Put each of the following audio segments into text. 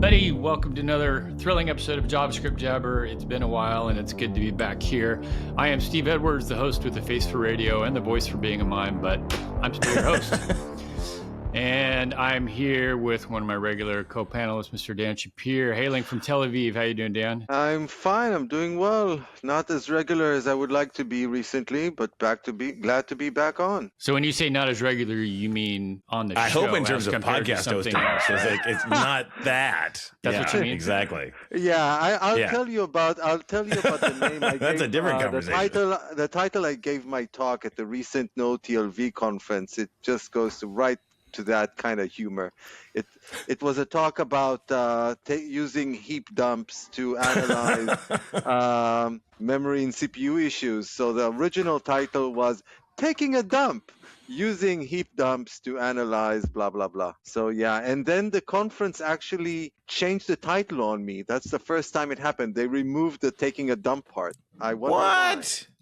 everybody. Welcome to another thrilling episode of JavaScript Jabber. It's been a while and it's good to be back here. I am Steve Edwards, the host with the face for radio and the voice for being a mime, but I'm still your host. And I'm here with one of my regular co-panelists, Mr. Dan Shapir, hailing from Tel Aviv. How you doing, Dan? I'm fine. I'm doing well. Not as regular as I would like to be recently, but glad to be back on. So when you say not as regular, you mean on the show? I hope in terms of podcast hosting, it's not that. That's what you mean? Exactly. Yeah, I'll tell you about the name I gave. That's a different conversation. The title I gave my talk at the recent No TLV conference. It just goes right to that kind of humor. It was a talk about using heap dumps to analyze memory and CPU issues. So the original title was Taking a Dump, Using Heap Dumps to Analyze blah, blah, blah. So yeah, and then the conference actually changed the title on me. That's the first time it happened. They removed the taking a dump part. I wonder what? Why.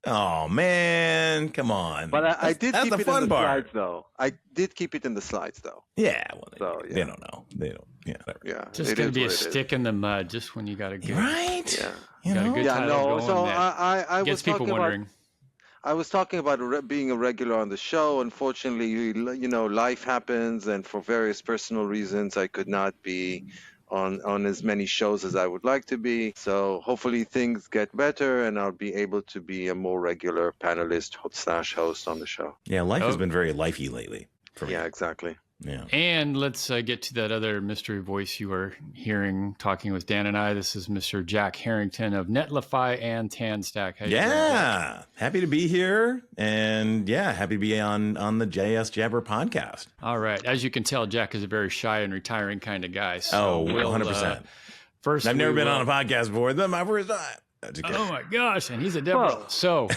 Oh man, come on! But I did keep it in the slides, though. I did keep it in the slides, though. Yeah, well, they don't know. They don't. Yeah, yeah. Just gonna be a stick in the mud, just when you got a good right. Yeah, you got a good title going So that I gets was people wondering. I was talking about being a regular on the show. Unfortunately, you know, life happens, and for various personal reasons, I could not be on as many shows as I would like to be. So hopefully things get better and I'll be able to be a more regular panelist / host on the show. Yeah, life has been very lifey lately for me. Yeah, exactly. Yeah. And let's get to that other mystery voice you were hearing talking with Dan and I. This is Mr. Jack Harrington of Netlify and TanStack. Yeah, happy to be here, and happy to be on the JSJ Jabber podcast. All right, as you can tell, Jack is a very shy and retiring kind of guy. So 100%. First, I've never been on a podcast before. This is my first time. Oh my gosh, and he's a devil. So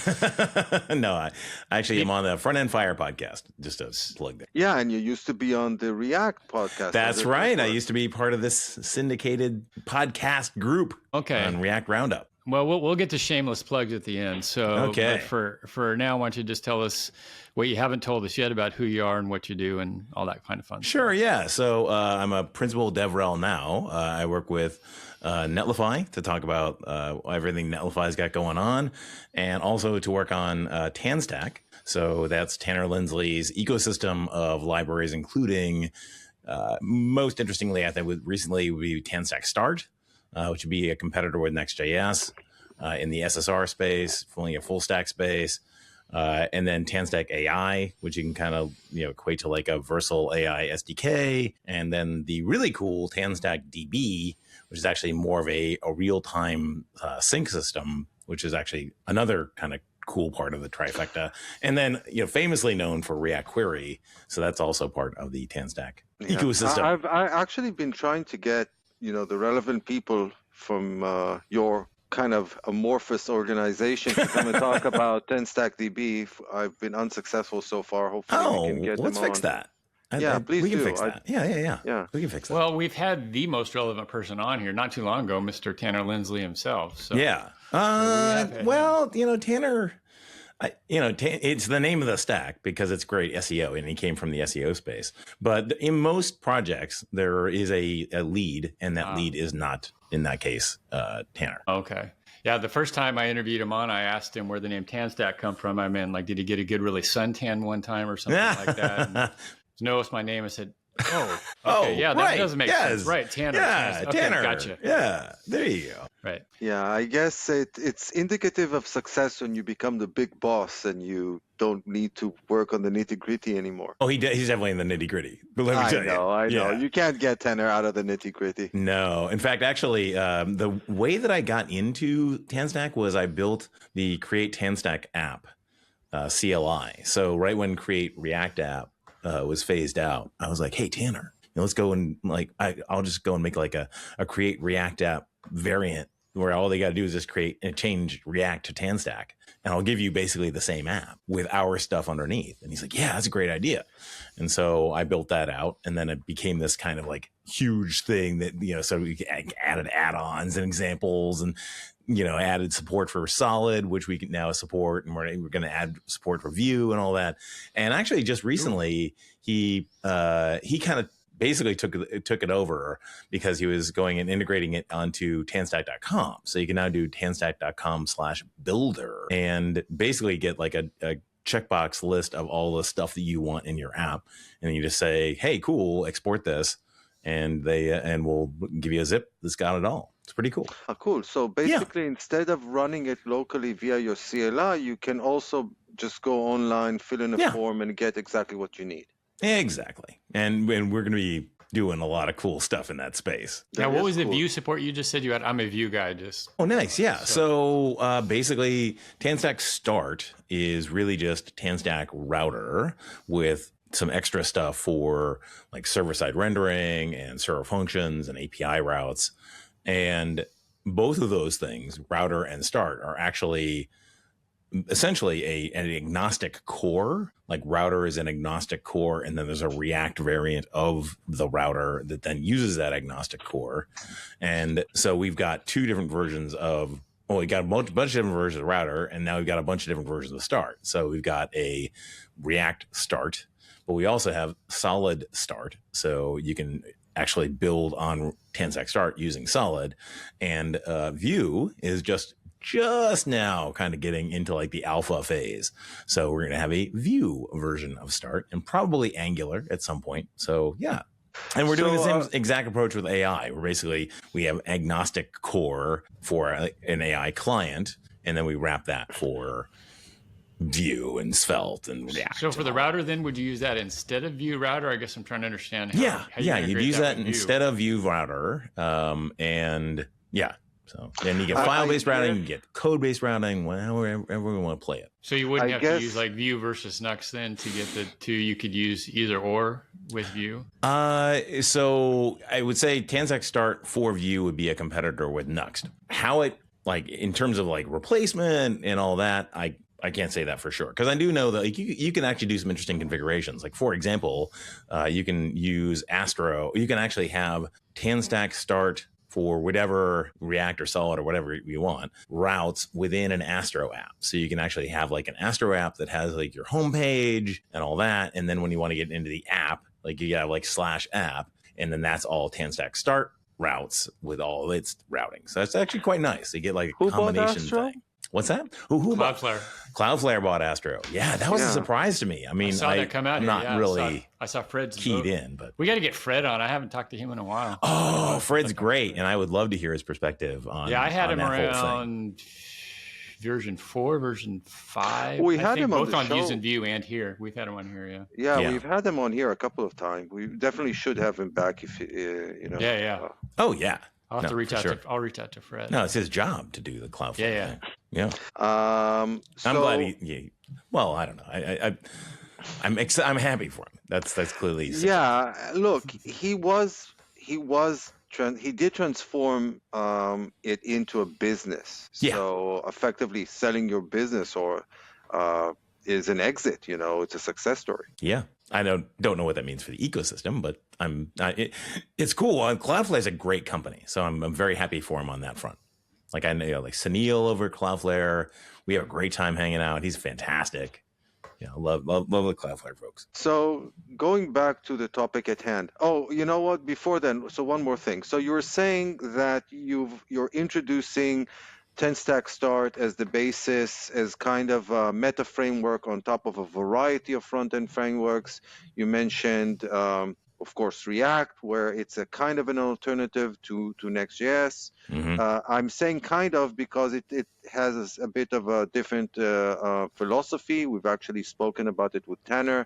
no, I actually am on the Front-End-Fire podcast, just to plug that. Yeah, and you used to be on the React podcast. That's right. I used to be part of this syndicated podcast group on React Roundup. Well, we'll get to shameless plugs at the end. So but for now, why don't you just tell us what you haven't told us yet about who you are and what you do and all that kind of fun Sure, stuff. Yeah. So I'm a principal DevRel now. I work with Netlify to talk about everything Netlify's got going on, and also to work on TanStack. So that's Tanner Lindsley's ecosystem of libraries, including most interestingly, I think recently would be TanStack Start, which would be a competitor with Next.js in the SSR space, a full stack space. And then TanStack AI, which you can kind of equate to like a Versal AI SDK, and then the really cool TanStack DB, which is actually more of a real-time sync system, which is actually another kind of cool part of the trifecta. And then famously known for React Query, so that's also part of the TanStack ecosystem. I've actually been trying to get the relevant people from your kind of amorphous organization to come and talk about TanStack DB. I've been unsuccessful so far. Hopefully we can get let's them fix on. that. Please we can do. Fix that. Yeah. We can fix that. Well, we've had the most relevant person on here not too long ago, Mr. Tanner Lindsley himself. So Tanner. It's the name of the stack because it's great SEO, and he came from the SEO space. But in most projects, there is a lead, and that lead is not, in that case, Tanner. Okay. Yeah, the first time I interviewed him on, I asked him where the name TanStack come from. I mean, did he get a good really suntan one time or something like that? And, no, it's my name. I said, that doesn't make sense. Right, Tanner. Yeah, okay, Tanner. Gotcha. Yeah, there you go. Right. Yeah, I guess it's indicative of success when you become the big boss and you don't need to work on the nitty-gritty anymore. Oh, he's definitely in the nitty-gritty. But let me tell you. I know. You can't get Tanner out of the nitty-gritty. No. In fact, actually, the way that I got into TanStack was I built the Create TanStack app, CLI. So right when Create React app was phased out, I was like, hey, Tanner, let's go and I'll just go and make a Create React app variant where all they got to do is just create and change React to TanStack, and I'll give you basically the same app with our stuff underneath. And he's like, yeah, that's a great idea. And so I built that out, and then it became this kind of huge thing that, so we added add-ons and examples, and added support for Solid, which we can now support, and we're going to add support for Vue and all that. And actually, just recently, he kind of basically took it over because he was going and integrating it onto TanStack.com. So you can now do TanStack.com/builder and basically get like a checkbox list of all the stuff that you want in your app. And you just say, hey, cool, export this. And we'll give you a zip that's got it all. It's pretty cool. Oh, cool. So basically, instead of running it locally via your CLI, you can also just go online, fill in a form, and get exactly what you need. Exactly. And we're going to be doing a lot of cool stuff in that space. Now, what was the view support you just said you had? I'm a view guy. Oh, nice. Yeah. So basically, TanStack Start is really just TanStack router with some extra stuff for like server-side rendering and server functions and API routes. And both of those things, router and start, are actually essentially an agnostic core. Like router is an agnostic core, and then there's a React variant of the router that then uses that agnostic core. And so we've got two different versions of, we got a bunch of different versions of router, and now we've got a bunch of different versions of start. So we've got a React start, but we also have solid start. So you can actually build on TanStack Start using solid, and Vue is just now kind of getting into like the alpha phase. So we're going to have a Vue version of Start and probably Angular at some point. So yeah. And we're doing the same exact approach with AI. We have agnostic core for an AI client, and then we wrap that for Vue and Svelte and React. So for the router, then would you use that instead of Vue router? I guess I'm trying to understand how you'd use that instead of Vue router. So then you get file-based routing, you get code-based routing, wherever we want to play it. So you wouldn't have to use like Vue versus Nuxt then to get the two. You could use either or with Vue. So I would say TanStack Start for Vue would be a competitor with Nuxt. How it like in terms of like replacement and all that, I can't say that for sure, because I do know that like you can actually do some interesting configurations. Like for example, you can use Astro. You can actually have TanStack Start for whatever React or Solid or whatever you want routes within an Astro app. So you can actually have like an Astro app that has like your homepage and all that. And then when you want to get into the app, like you have like /app, and then that's all TanStack Start routes with all its routing. So that's actually quite nice. You get like a combination thing. What's that? Cloudflare bought Astro. Yeah, that was a surprise to me. I mean, I saw that come out. I'm not really I saw Fred's keyed in, but we got to get Fred on. I haven't talked to him in a while. Oh, Fred's great, and I would love to hear his perspective on. Yeah, I had him around version 4, version 5. We had him both on the show. Views and Vue and here. We've had him on here. Yeah, we've had him on here a couple of times. We definitely should have him back if you know. Yeah. Oh yeah. I'll have to reach out to. I'll reach out to Fred. No, it's his job to do the Cloudflare. Yeah. I'm glad he. Well, I don't know. I'm happy for him. That's clearly. Look, he did transform it into a business. So effectively, selling your business or is an exit. You know, it's a success story. Yeah. I don't know what that means for the ecosystem, but it's cool. Cloudflare is a great company, so I'm very happy for him on that front. Like I know, like Sunil over at Cloudflare, we have a great time hanging out. He's fantastic. Yeah, love the Cloudflare folks. So going back to the topic at hand. Oh, you know what? Before then, so one more thing. So you were saying that you're introducing TanStack Start as the basis, as kind of a meta framework on top of a variety of front-end frameworks. You mentioned, of course, React, where it's a kind of an alternative to Next.js. Mm-hmm. I'm saying kind of because it has a bit of a different philosophy. We've actually spoken about it with Tanner.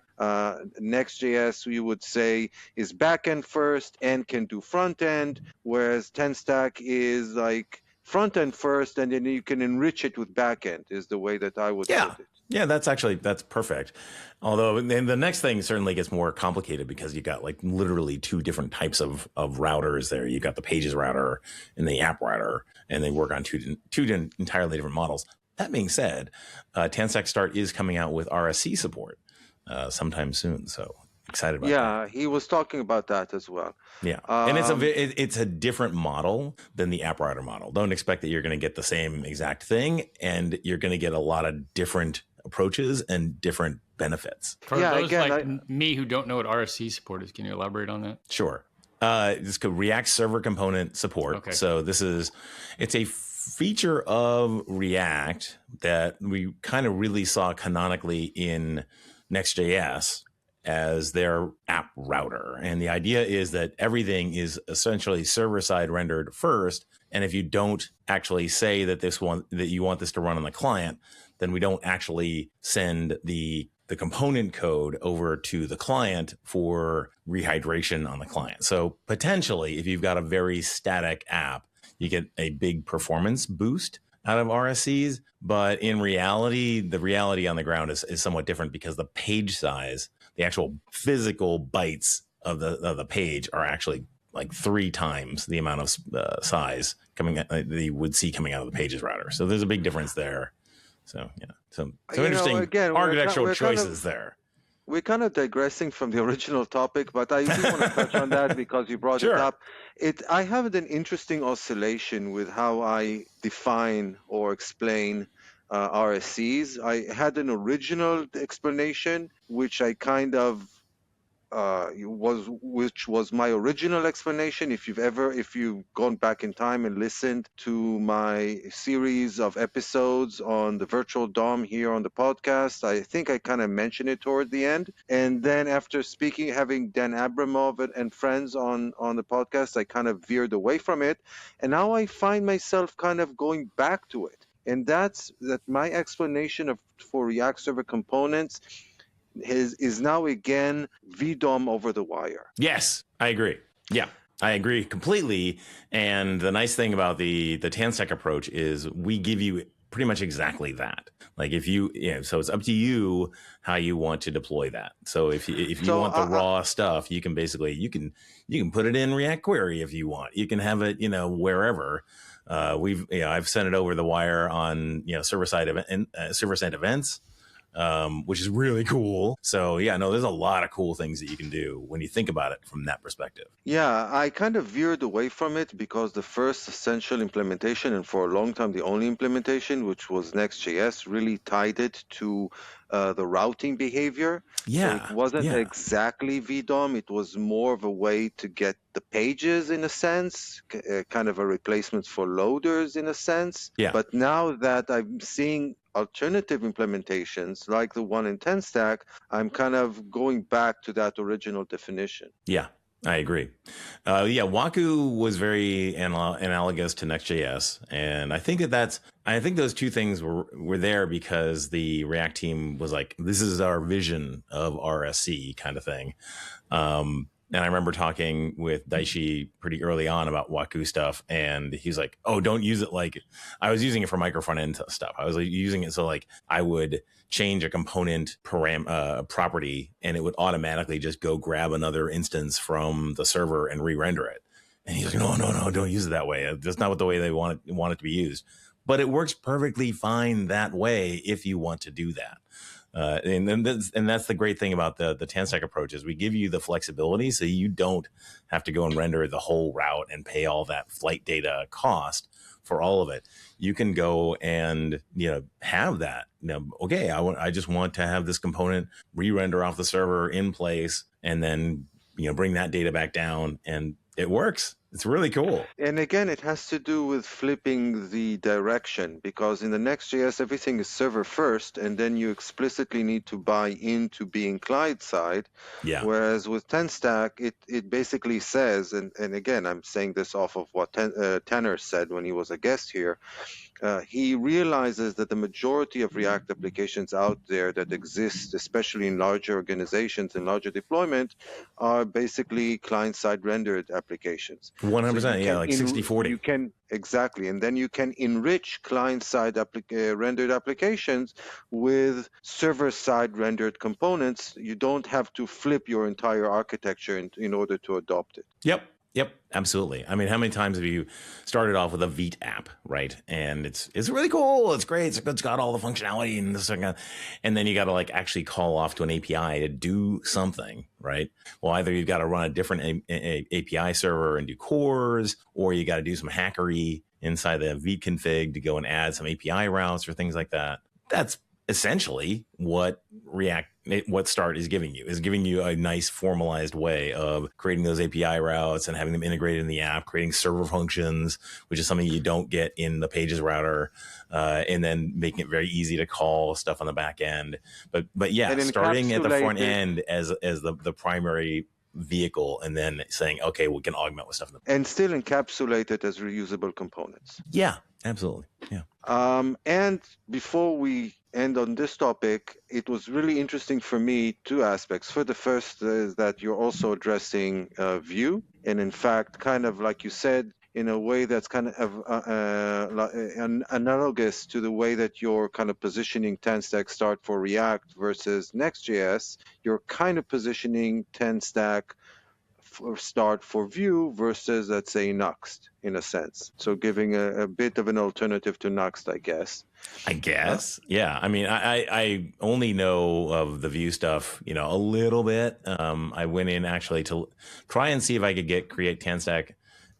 Next.js, we would say, is back-end first and can do front-end, whereas TanStack is like front-end first, and then you can enrich it with back-end is the way that I would put it. Yeah, that's perfect. Although then the next thing certainly gets more complicated because you got like literally two different types of routers there. You got the pages router and the app router, and they work on two entirely different models. That being said, TanStack Start is coming out with RSC support sometime soon. So excited about that. Yeah, he was talking about that as well. Yeah, and it's a different model than the app router model. Don't expect that you're going to get the same exact thing, and you're going to get a lot of different approaches and different benefits. For Yeah, those again, like me who don't know what RSC support is, can you elaborate on that? Sure. It's called React Server Component Support. Okay. So it's a feature of React that we kind of really saw canonically in Next.js as their app router. And the idea is that everything is essentially server-side rendered first. And if you don't actually say that you want this to run on the client, then we don't actually send the component code over to the client for rehydration on the client. So potentially, if you've got a very static app, you get a big performance boost out of RSCs. But in reality, the reality on the ground is somewhat different because the page size, the actual physical bytes of the page are actually like 3 times the amount of size that you would see coming out of the pages router. So there's a big difference there. So yeah, so interesting architectural choices there. We're kind of digressing from the original topic, but I do want to touch on that because you brought it up. I have an interesting oscillation with how I define or explain RSCs. I had an original explanation, which I kind of which was my original explanation. If you've gone back in time and listened to my series of episodes on the virtual DOM here on the podcast, I think I kind of mentioned it toward the end. And then after having Dan Abramov and friends on the podcast, I kind of veered away from it. And now I find myself kind of going back to it. And that's my explanation for React Server Components is now again VDOM over the wire. Yes, I agree. Yeah, I agree completely. And the nice thing about the TanStack approach is we give you pretty much exactly that. Like so it's up to you how you want to deploy that. So if you want the raw stuff, you can basically you can put it in React Query if you want. You can have it wherever. I've sent it over the wire on server side events. Which is really cool. So yeah, no, there's a lot of cool things that you can do when you think about it from that perspective. Yeah, I kind of veered away from it because the first essential implementation, and for a long time the only implementation, which was Next.js, really tied it to the routing behavior. Yeah, so it wasn't exactly VDOM. It was more of a way to get the pages in a sense, kind of a replacement for loaders in a sense. Yeah. But now that I'm seeing alternative implementations like the one in TanStack, I'm kind of going back to that original definition. Yeah, I agree. Waku was very analogous to Next.js, and I think those two things were there because the React team was like, this is our vision of RSC kind of thing. And I remember talking with Daishi pretty early on about Waku stuff, and he's like, "Oh, don't use it like." I was using it for micro front end stuff. I was like using it so like I would change a component property, and it would automatically just go grab another instance from the server and re-render it. And he's like, "No, don't use it that way. That's not the way they want it to be used." But it works perfectly fine that way if you want to do that. And that's the great thing about the TanStack approach is we give you the flexibility so you don't have to go and render the whole route and pay all that flight data cost for all of it. You can go and have that. Okay, I just want to have this component re-render off the server in place, and then bring that data back down, and it works. It's really cool. And again, it has to do with flipping the direction, because in the Next.js, everything is server first, and then you explicitly need to buy into being client side. Yeah. Whereas with TanStack, it basically says, and again, I'm saying this off of what Tanner said when he was a guest here, he realizes that the majority of React applications out there that exist, especially in larger organizations and larger deployment, are basically client-side rendered applications. 100%, like 60-40. You can exactly, and then you can enrich client-side rendered applications with server-side rendered components. You don't have to flip your entire architecture in order to adopt it. Yep, absolutely. I mean, how many times have you started off with a Vite app, right? And it's really cool. It's great. It's got all the functionality and this and then you got to like actually call off to an API to do something, right? Well, either you've got to run a different API server and do cores, or you got to do some hackery inside the Vite config to go and add some API routes or things like that. That's essentially what Start is giving you a nice formalized way of creating those API routes and having them integrated in the app, creating server functions, which is something you don't get in the Pages router, and then making it very easy to call stuff on the back end. But yeah, starting at the front end as the primary vehicle, and then saying, okay, we can augment with stuff. And still encapsulate it as reusable components. Yeah, absolutely. Yeah. And before we end on this topic, it was really interesting for me, two aspects. For the first is that you're also addressing Vue, and in fact, kind of like you said, in a way that's kind of analogous to the way that you're kind of positioning TanStack Start for React versus Next.js. You're kind of positioning TanStack Start for Vue versus, let's say, Nuxt, in a sense. So giving a bit of an alternative to Nuxt, I guess. Yeah. I mean, I only know of the Vue stuff, a little bit. I went in actually to try and see if I could create TanStack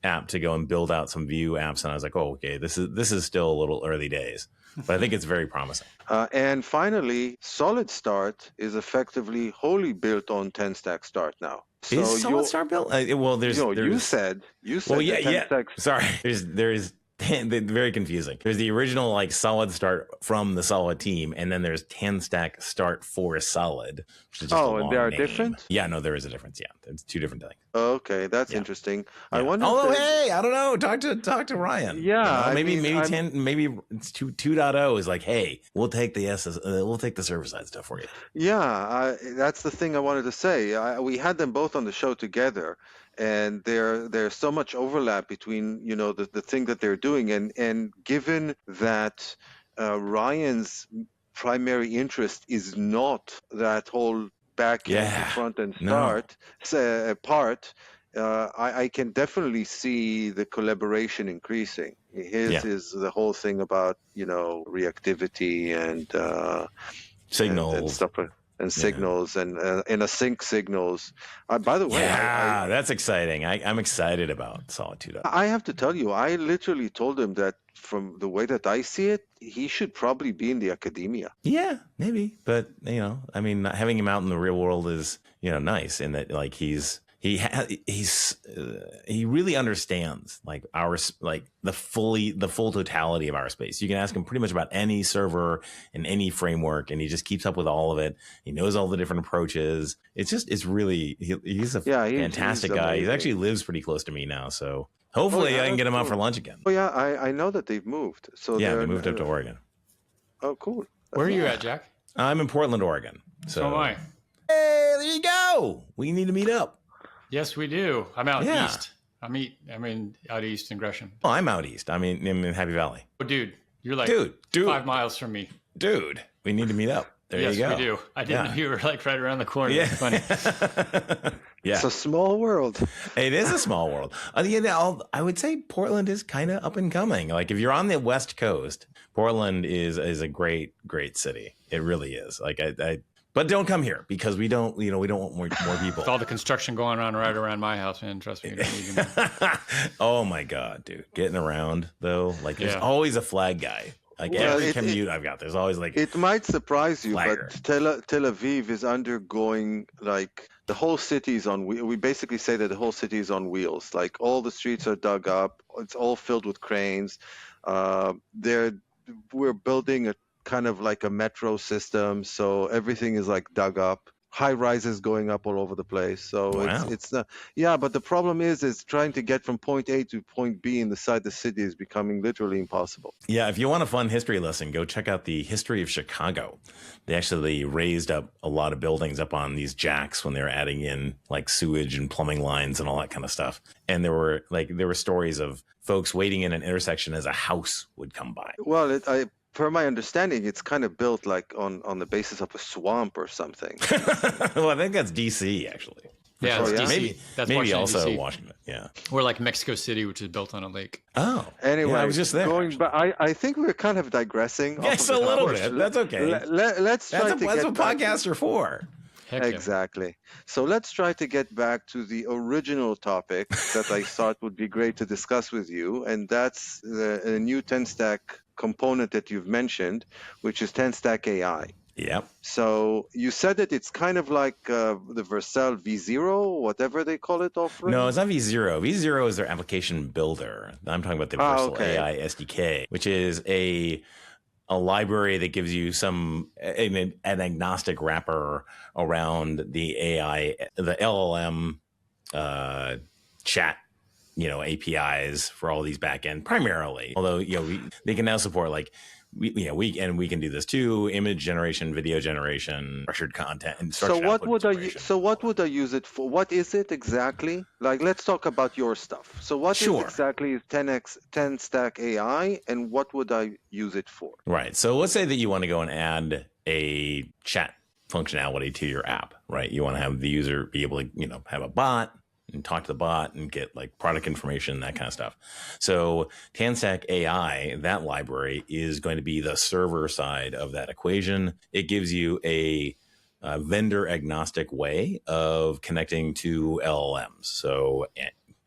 app to go and build out some Vue apps, and I was like, oh, okay, this is still a little early days, but I think it's very promising. And finally, Solid Start is effectively wholly built on TanStack Start now. So is Solid Start built? Well, there's you said. Well, yeah. Sorry, there's very confusing. There's the original Solid Start from the Solid team, and then there's TanStack Start for Solid, which is just a long and they are name. different? Yeah, no, there is a difference. Yeah, it's two different things. Okay, that's interesting. Yeah. I wonder. Although, hey, I don't know. Talk to Ryan. Yeah, maybe it's 2.0 is like, hey, we'll take the server side stuff for you. Yeah, that's the thing I wanted to say. We had them both on the show together, and there's so much overlap between the thing that they're doing, and given that Ryan's primary interest is not that whole back end to front end part, I can definitely see the collaboration increasing. His is the whole thing about reactivity and signals and stuff. And signals and async signals. By the way, that's exciting. I'm excited about Solid 2.0. I have to tell you, I literally told him that from the way that I see it, he should probably be in the academia. Yeah, maybe. But, I mean, having him out in the real world is, nice in that he really understands the full totality of our space. You can ask him pretty much about any server and any framework, and he just keeps up with all of it. He knows all the different approaches. He's a fantastic guy. He actually lives pretty close to me now, so hopefully I can get him out for lunch again. Oh yeah, I know that they've moved. So they moved up to Oregon. Oh, cool. Where are you at, Jack? I'm in Portland, Oregon. So am I. Hey, there you go. We need to meet up. Yes, we do. I'm out east. I'm out east in Gresham. Oh, I'm out east. I'm in Happy Valley. Oh, dude, you're like dude, 5 miles from me. Dude, we need to meet up. There you go. Yes, we do. I didn't know you were right around the corner. Yeah. That's funny. Yeah. It's a small world. It is a small world. I would say Portland is kind of up and coming. Like if you're on the West Coast, Portland is a great city. It really is. But don't come here because we don't want more people. With all the construction going on right around my house, man, trust me. Oh my God, dude. Getting around though, there's always a flag guy. Every commute I've got, there's always It might surprise you, flagger. but Tel Aviv is undergoing the whole city is on. We basically say that the whole city is on wheels. All the streets are dug up. It's all filled with cranes. We're building a kind of like a metro system, so everything is dug up. High rises going up all over the place. So it's but the problem is trying to get from point A to point B inside the city is becoming literally impossible. Yeah, if you want a fun history lesson, go check out the history of Chicago. They actually raised up a lot of buildings up on these jacks when they were adding in sewage and plumbing lines and all that kind of stuff. And there were stories of folks waiting in an intersection as a house would come by. Well, per my understanding, it's kind of built on the basis of a swamp or something. Well, I think that's DC actually. Yeah, it's DC. Maybe Washington, also DC. Washington. Yeah, or Mexico City, which is built on a lake. Oh, anyway, I was just there. I think we're kind of digressing. Yes, a little bit. That's okay. Let's try that's what podcasts are for. Heck yeah. Exactly. So let's try to get back to the original topic that I thought would be great to discuss with you, and that's the new TanStack component that you've mentioned, which is TanStack AI. Yep. So you said that it's kind of like the Vercel V0, whatever they call it, offering? No, it's not V0. V0 is their application builder. I'm talking about the Vercel AI SDK, which is a library that gives you an agnostic wrapper around the AI, the LLM chat, APIs for all these backend primarily. Although they can now support we can do this too: image generation, video generation, structured content, and structured what would I use it for? What is it exactly? Like, let's talk about your stuff. So what is exactly 10Stack AI, and what would I use it for? Right. So let's say that you want to go and add a chat functionality to your app, right? You want to have the user be able to, have a bot and talk to the bot and get product information, that kind of stuff. So TanStack AI, that library, is going to be the server side of that equation. It gives you a vendor agnostic way of connecting to LLMs. So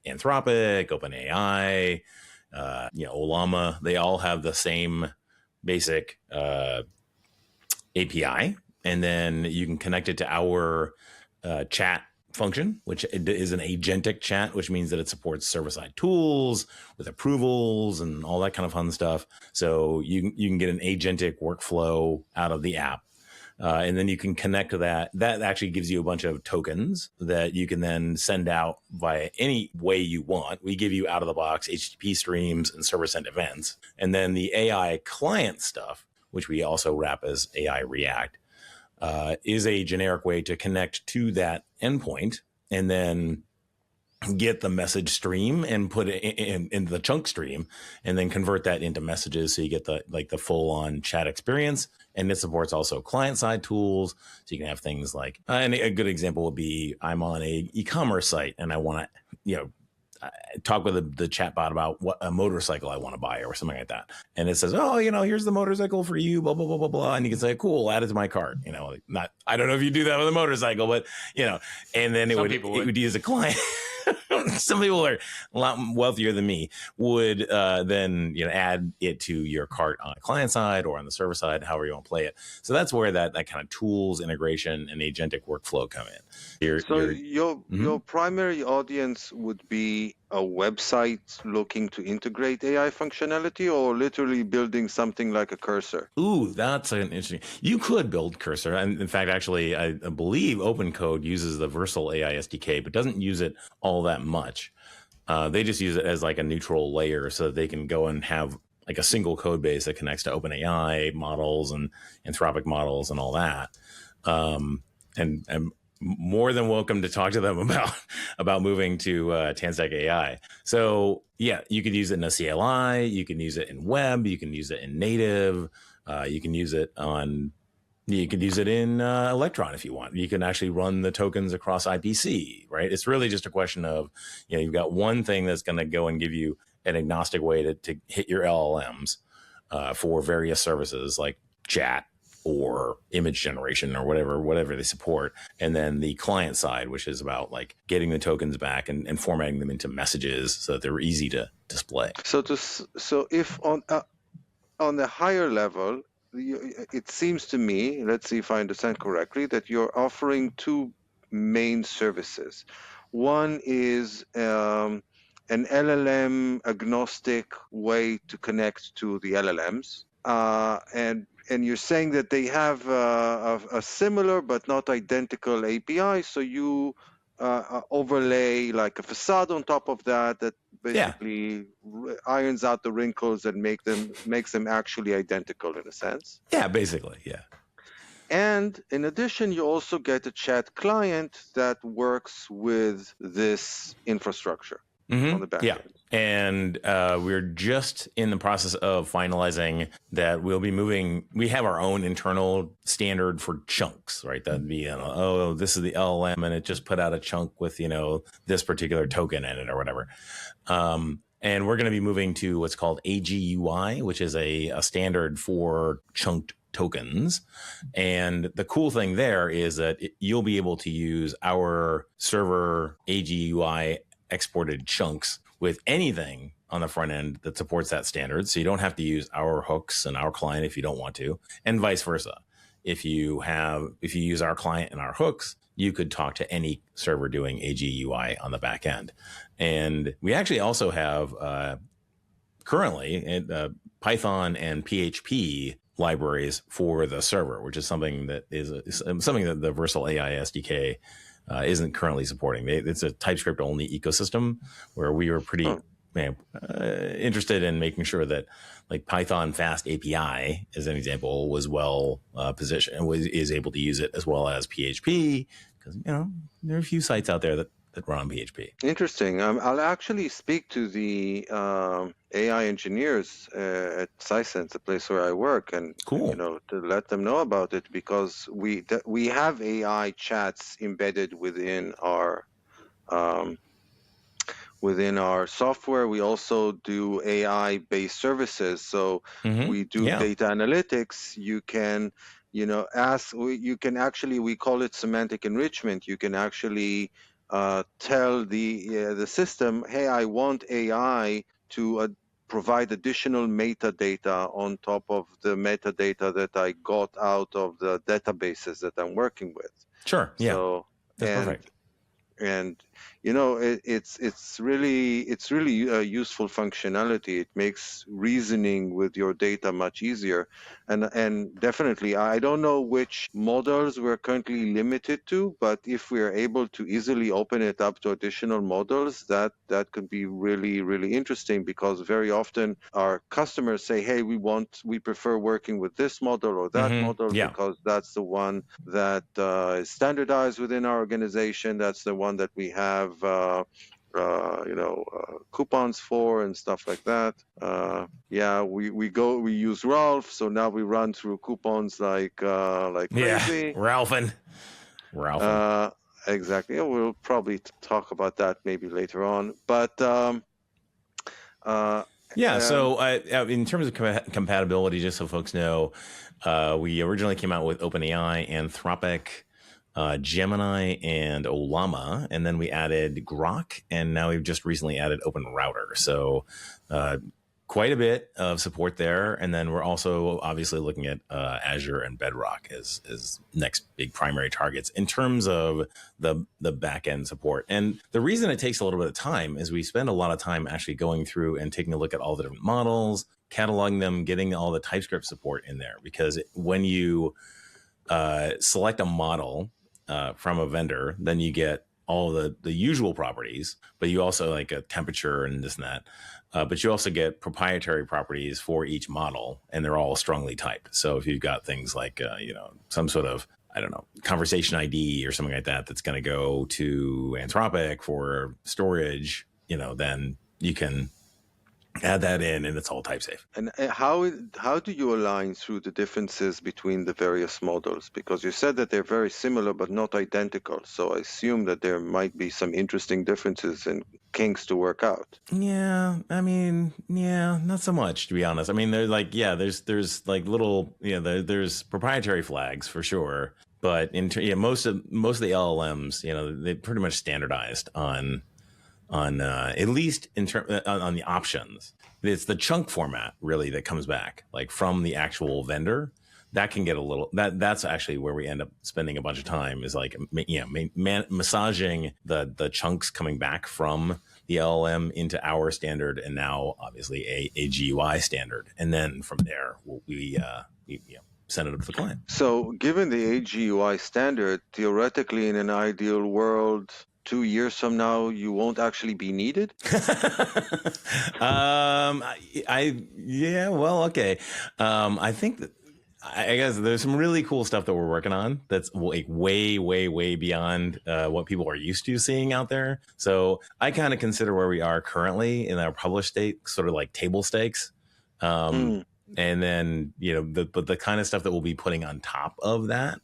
Anthropic, OpenAI, Ollama, they all have the same basic API. And then you can connect it to our chat function, which is an agentic chat, which means that it supports server-side tools with approvals and all that kind of fun stuff. So you can get an agentic workflow out of the app. And then you can connect to that. That actually gives you a bunch of tokens that you can then send out via any way you want. We give you out-of-the-box HTTP streams and server-sent events. And then the AI client stuff, which we also wrap as AI React, is a generic way to connect to that endpoint and then get the message stream and put it in the chunk stream and then convert that into messages. So you get the full on chat experience. And it supports also client side tools. So you can have things like, and a good example would be, I'm on a e-commerce site and I want to, talk with the chatbot about what a motorcycle I want to buy or something like that. And it says, oh, here's the motorcycle for you, blah, blah, blah, blah, blah. And you can say, cool, add it to my cart. I don't know if you do that with a motorcycle, but, and then it would use a client. Some people are a lot wealthier than me would then add it to your cart on a client side or on the server side, however you want to play it. So that's where that kind of tools integration and agentic workflow come in. Your primary audience would be a website looking to integrate AI functionality, or literally building something like a cursor? Ooh, that's an interesting. You could build cursor, and in fact, actually, I believe OpenCode uses the Vercel AI SDK, but doesn't use it all that much. They just use it as a neutral layer, so that they can go and have a single code base that connects to OpenAI models and Anthropic models and all that. And more than welcome to talk to them about moving to TanStack AI. So yeah, you could use it in a CLI, you can use it in web, you can use it in native, you can use it in Electron if you want. You can actually run the tokens across IPC, right? It's really just a question of, you've got one thing that's going to go and give you an agnostic way to hit your LLMs for various services like chat or image generation or whatever they support. And then the client side, which is about getting the tokens back and formatting them into messages so that they're easy to display. So if on the higher level, it seems to me, let's see if I understand correctly, that you're offering two main services. One is an LLM agnostic way to connect to the LLMs, and you're saying that they have a similar but not identical API, so you overlay a facade on top of that basically irons out the wrinkles and makes them actually identical in a sense. Yeah, basically, yeah. And in addition, you also get a chat client that works with this infrastructure on the back end. And we're just in the process of finalizing that. We'll be moving. We have our own internal standard for chunks, right? That'd be, this is the LLM, and it just put out a chunk with, this particular token in it or whatever. And we're going to be moving to what's called AGUI, which is a standard for chunked tokens. And the cool thing there is that you'll be able to use our server AGUI exported chunks with anything on the front end that supports that standard. So you don't have to use our hooks and our client if you don't want to, and vice versa. If you use our client and our hooks, you could talk to any server doing AGUI on the back end. And we actually also have currently Python and PHP libraries for the server, which is something that something that the Versal AI SDK isn't currently supporting. It's a TypeScript only ecosystem where we were pretty interested in making sure that like Python Fast API, as an example, was well positioned and is able to use it as well as PHP, because there are a few sites out there that run on PHP. Interesting. I'll actually speak to the AI engineers at Sisense, the place where I work, and cool. To let them know about it, because we have AI chats embedded within our software. We also do AI-based services. So we do data analytics. You can, ask. You can actually, we call it semantic enrichment. You can actually tell the system, hey, I want AI to provide additional metadata on top of the metadata that I got out of the databases that I'm working with. Sure. Yeah. So, that's perfect. And it's really a useful functionality. It makes reasoning with your data much easier, and definitely I don't know which models we're currently limited to, but if we're able to easily open it up to additional models, that could be really, really interesting, because very often our customers say, hey, we prefer working with this model or that model because that's the one that is standardized within our organization. That's the one that we have coupons for and stuff like that. We use Ralph, so now we run through coupons like crazy. Ralphin. Exactly. We'll probably talk about that maybe later on, but so in terms of compatibility, just so folks know, we originally came out with OpenAI, Anthropic, Gemini, and Olama, and then we added Grok, and now we've just recently added OpenRouter. So quite a bit of support there. And then we're also obviously looking at Azure and Bedrock as next big primary targets in terms of the back end support. And the reason it takes a little bit of time is we spend a lot of time actually going through and taking a look at all the different models, cataloging them, getting all the TypeScript support in there. Because when you select a model from a vendor, then you get all the usual properties, but you also like a temperature and this and that. But you also get proprietary properties for each model, and they're all strongly typed. So if you've got things like, some sort of, conversation ID or something like that, that's going to go to Anthropic for storage, then you can add that in, and it's all type safe. And how do you align through the differences between the various models? Because you said that they're very similar but not identical. So I assume that there might be some interesting differences and kinks to work out. Yeah, not so much, to be honest. I mean, there's like little, there's proprietary flags for sure, but most of the LLMs, they pretty much standardized on at least on the options. It's the chunk format really that comes back, like from the actual vendor. That can get a little, that's actually where we end up spending a bunch of time, is like, massaging the chunks coming back from the LLM into our standard, and now obviously a GUI standard. And then from there, we send it up to the client. So given the AGUI standard, theoretically in an ideal world, 2 years from now, you won't actually be needed? Okay. I think that, I guess there's some really cool stuff that we're working on that's like way, way, way beyond what people are used to seeing out there. So I kind of consider where we are currently in our published state sort of like table stakes. And then, the kind of stuff that we'll be putting on top of that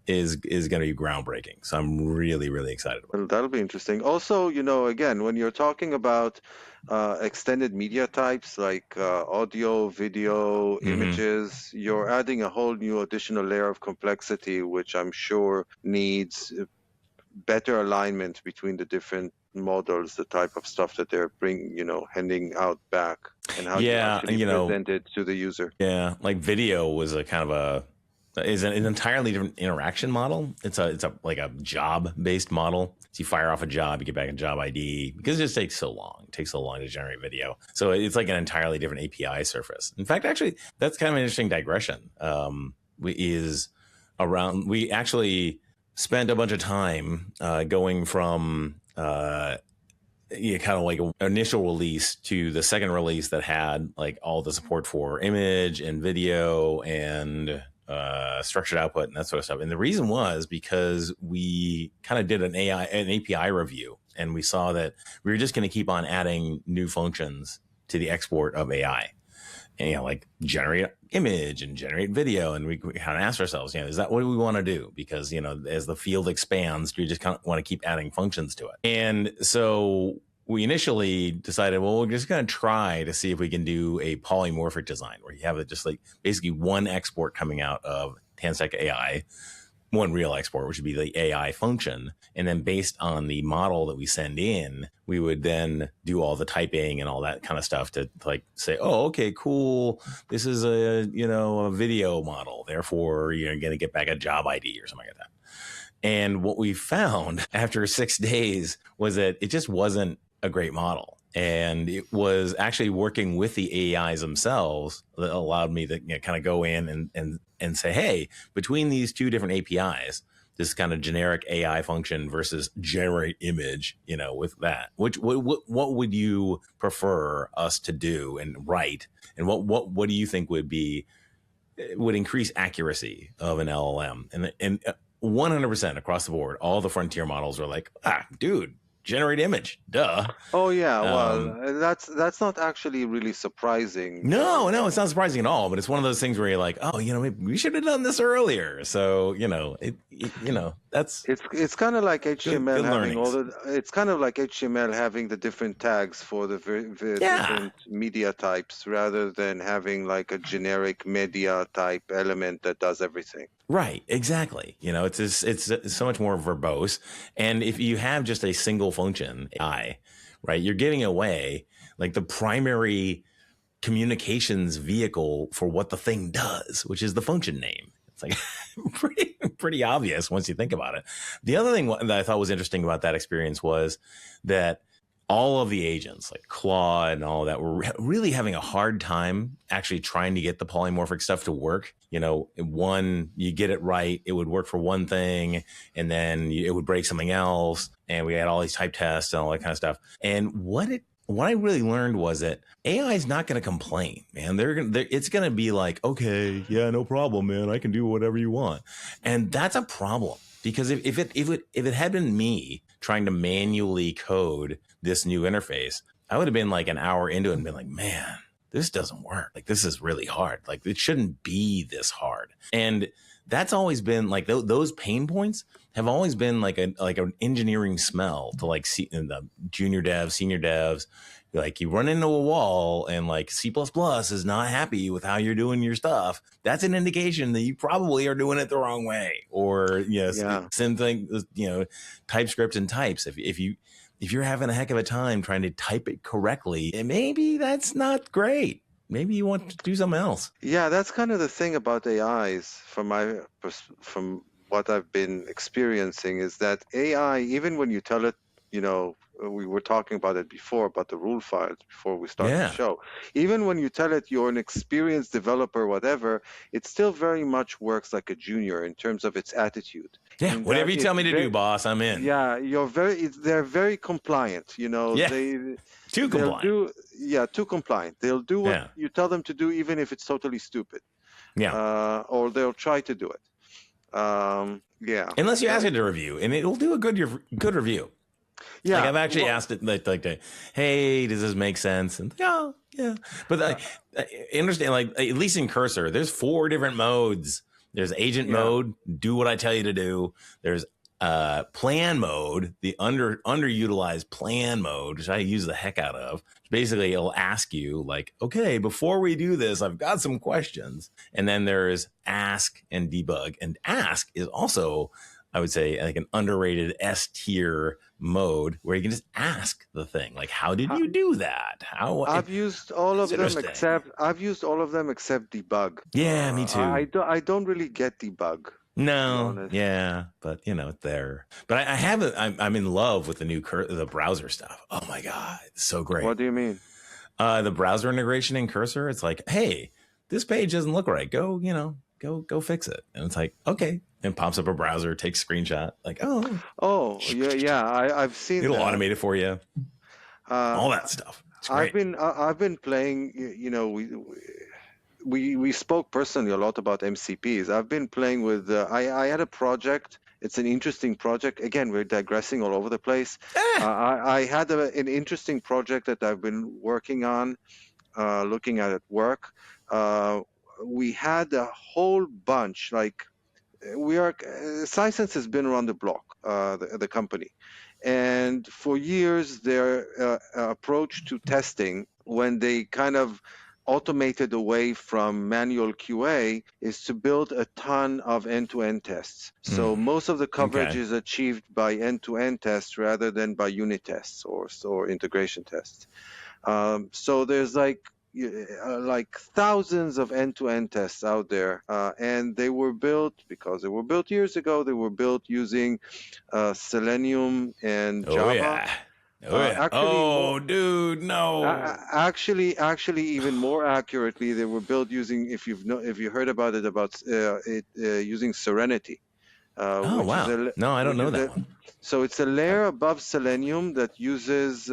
is going to be groundbreaking. So I'm really, really excited about it. Well, that'll be interesting. Also, again, when you're talking about extended media types like audio, video, images, you're adding a whole new additional layer of complexity, which I'm sure needs better alignment between the different models, the type of stuff that they're handing out back, and how you actually present it to the user. Yeah, like video was a kind of is an entirely different interaction model. It's like a job based model. So you fire off a job, you get back a job ID, because it just takes so long. It takes so long to generate video. So it's like an entirely different API surface. In fact, actually, that's kind of an interesting digression. We actually spent a bunch of time going from kind of like an initial release to the second release that had like all the support for image and video and structured output and that sort of stuff. And the reason was because we kind of did an API review, and we saw that we were just going to keep on adding new functions to the export of AI. And, like generate image and generate video. And we kind of asked ourselves, is that what we want to do? Because, as the field expands, you just kind of want to keep adding functions to it. And so we initially decided, well, we're just going to try to see if we can do a polymorphic design where you have it just like basically one export coming out of TanStack AI, one real export, which would be the AI function. And then based on the model that we send in, we would then do all the typing and all that kind of stuff to like say, oh, okay, cool. This is a video model. Therefore, you're going to get back a job ID or something like that. And what we found after 6 days was that it just wasn't a great model. And it was actually working with the AIs themselves that allowed me to kind of go in and say, hey, between these two different APIs, this kind of generic AI function versus generate image, with that, what would you prefer us to do and write? And what do you think would increase accuracy of an LLM? And 100% across the board, all the frontier models are like, dude, generate image, duh. Oh yeah, well, that's not actually really surprising. No, it's not surprising at all. But it's one of those things where you're like, oh, maybe we should have done this earlier. So that's it's kind of like HTML good having it's kind of like HTML having the different tags for the different media types rather than having like a generic media type element that does everything. Right, exactly. It's so much more verbose. And if you have just a single function AI, right, you're giving away like the primary communications vehicle for what the thing does, which is the function name. It's like pretty obvious once you think about it. The other thing that I thought was interesting about that experience was that all of the agents like Claude and all of that were really having a hard time actually trying to get the polymorphic stuff to work. One, you get it right, it would work for one thing, and then it would break something else. And we had all these type tests and all that kind of stuff. And what I really learned was that AI is not going to complain, man. It's going to be like, okay, yeah, no problem, man. I can do whatever you want. And that's a problem, because if it had been me trying to manually code this new interface, I would have been like an hour into it and been like, man, this doesn't work. Like, this is really hard. Like, it shouldn't be this hard. And that's always been like those pain points have always been like an engineering smell to like see in the junior devs, senior devs. Like, you run into a wall and like C++ is not happy with how you're doing your stuff. That's an indication that you probably are doing it the wrong way. Or same thing, TypeScript and types. If you're having a heck of a time trying to type it correctly, maybe that's not great. Maybe you want to do something else. Yeah, that's kind of the thing about AIs from what I've been experiencing, is that AI, even when you tell it, we were talking about it before, about the rule files before we started the show. Even when you tell it you're an experienced developer, whatever, it still very much works like a junior in terms of its attitude. Yeah, whatever you tell me to do, boss, I'm in. Yeah, they're very compliant. Too compliant. Too compliant. They'll do what you tell them to do, even if it's totally stupid. Yeah. Or they'll try to do it. Unless you ask it to review, and it'll do a good review. Yeah, like I've actually asked it like, hey, does this make sense? And yeah. But I understand, like, at least in Cursor, there's 4 different modes There's agent mode, do what I tell you to do. There's plan mode, the underutilized plan mode, which I use the heck out of. Basically, it'll ask you like, okay, before we do this, I've got some questions. And then there's ask and debug. And ask is also, I would say, like an underrated S tier mode where you can just ask the thing, like, how did you do that? I've used all of them except debug. Yeah, me too. I don't really get debug. No, yeah, but it's there. But I haven't. I'm in love with the new the browser stuff. Oh my god, it's so great. What do you mean? The browser integration in Cursor. It's like, hey, this page doesn't look right. Go fix it. And it's like, okay, and pops up a browser, takes screenshot. Like, oh yeah. I've seen. It'll automate it for you. All that stuff. It's great. I've been playing. We spoke personally a lot about MCPs. I've been playing with, I had a project. It's an interesting project. Again, we're digressing all over the place. I had an interesting project that I've been working on, looking at we had a whole bunch, Sisense has been around the block, the company. And for years, their approach to testing, when they kind of automated away from manual QA, is to build a ton of end-to-end tests. So most of the coverage is achieved by end-to-end tests rather than by unit tests or integration tests. So there's like thousands of end-to-end tests out there, and they were built because they were built years ago. They were built using Selenium and Java. Dude, no. Actually, even more accurately, they were built using, if you heard about it, using Serenity. Wow. No, I don't know that one. So it's a layer above Selenium that uses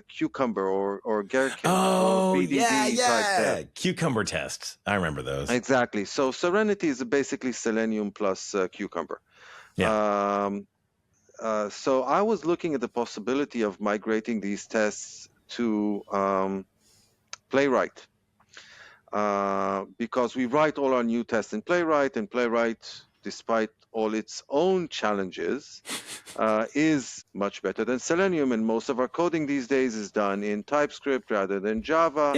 Cucumber or Gherkin or BDD type test. Cucumber tests. I remember those. Exactly. So Serenity is basically Selenium plus Cucumber. Yeah. So I was looking at the possibility of migrating these tests to Playwright, because we write all our new tests in Playwright, and Playwright, despite all its own challenges, is much better than Selenium, and most of our coding these days is done in TypeScript rather than Java.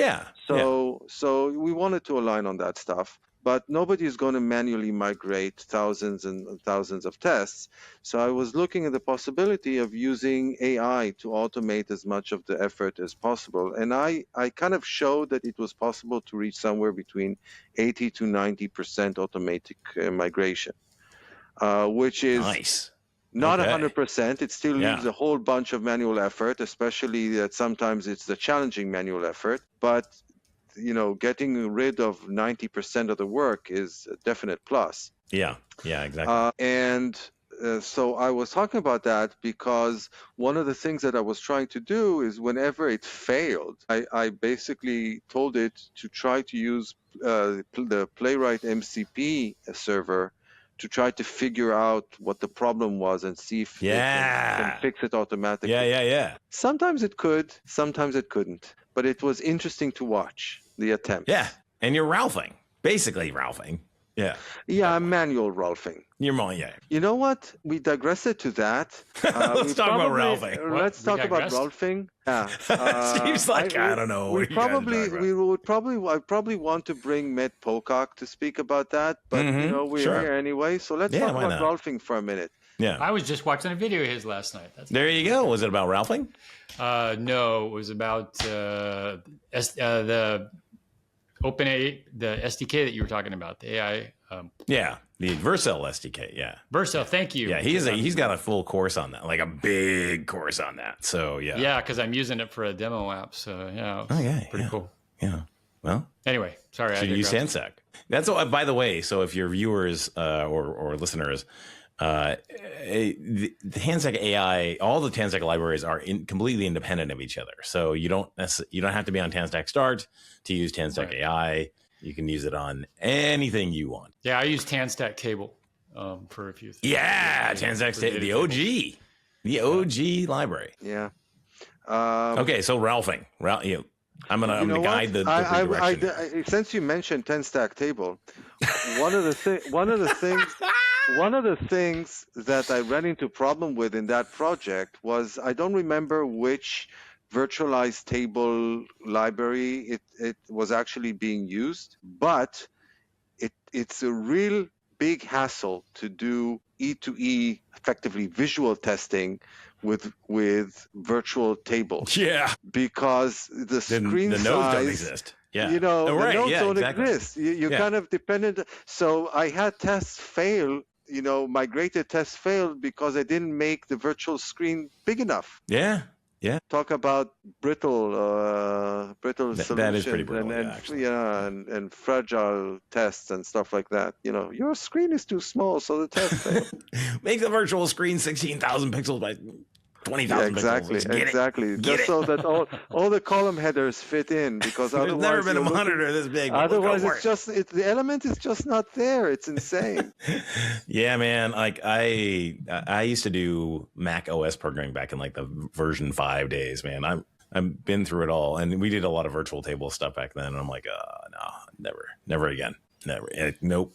So we wanted to align on that stuff. But nobody is going to manually migrate thousands and thousands of tests. So I was looking at the possibility of using AI to automate as much of the effort as possible. And I kind of showed that it was possible to reach somewhere between 80 to 90% automatic migration, which is nice. Not 100%. It still leaves a whole bunch of manual effort, especially that sometimes it's the challenging manual effort. But getting rid of 90% of the work is a definite plus. Yeah, exactly. So I was talking about that because one of the things that I was trying to do is whenever it failed, I basically told it to try to use the Playwright MCP server to try to figure out what the problem was and see if it can fix it automatically. Yeah. Sometimes it could, sometimes it couldn't. But it was interesting to watch the attempt. Yeah, and you're Ralphing, basically Ralphing. Yeah, I'm manual Ralphing. You're yeah. You know what? We digressed to that. Let's talk about Ralphing. Let's talk about Ralphing. Yeah. Steve's like, I don't know. I'd probably want to bring Matt Pocock to speak about that, but we're here anyway. So let's talk about Ralphing for a minute. Yeah. I was just watching a video of his last night. There you go. Was it about Ralphing? No, it was about the OpenAI, the SDK that you were talking about, the AI. The Vercel SDK. Yeah. Vercel, thank you. Yeah, he's got a full course on that, like a big course on that. So yeah. Yeah, because I'm using it for a demo app. So pretty cool. Yeah. Well. Anyway, sorry. So you use TanStack. That's all. By the way, so if your viewers or listeners. The TanStack AI, all the TanStack libraries are completely independent of each other. So you don't have to be on TanStack Start to use TanStack AI. You can use it on anything you want. Yeah, I use TanStack Table for a few things. Yeah, TanStack Table, the OG library. Yeah. Okay, so Ralphing. I'm gonna guide the direction. Since you mentioned TanStack Table, one of the things that I ran into problem with in that project was I don't remember which virtualized table library it was actually being used, but it's a real big hassle to do E2E, effectively visual testing with virtual tables. Yeah, because the screen the size, nodes don't exist. Yeah, the nodes don't exactly. exist. You're kind of dependent. So I had tests fail. Migrated tests failed because I didn't make the virtual screen big enough. Yeah. Talk about brittle solutions. That is pretty brittle, and fragile tests and stuff like that. Your screen is too small, so the test failed. Make the virtual screen 16,000 pixels by 20,000 pixels. Exactly. Just so that all the column headers fit in, because otherwise there's never been a monitor this big. Otherwise, the element is just not there. It's insane. Yeah, man. Like I used to do Mac OS programming back in like the version 5 days, man. I've been through it all, and we did a lot of virtual table stuff back then. And I'm like, no, never again, never. Nope.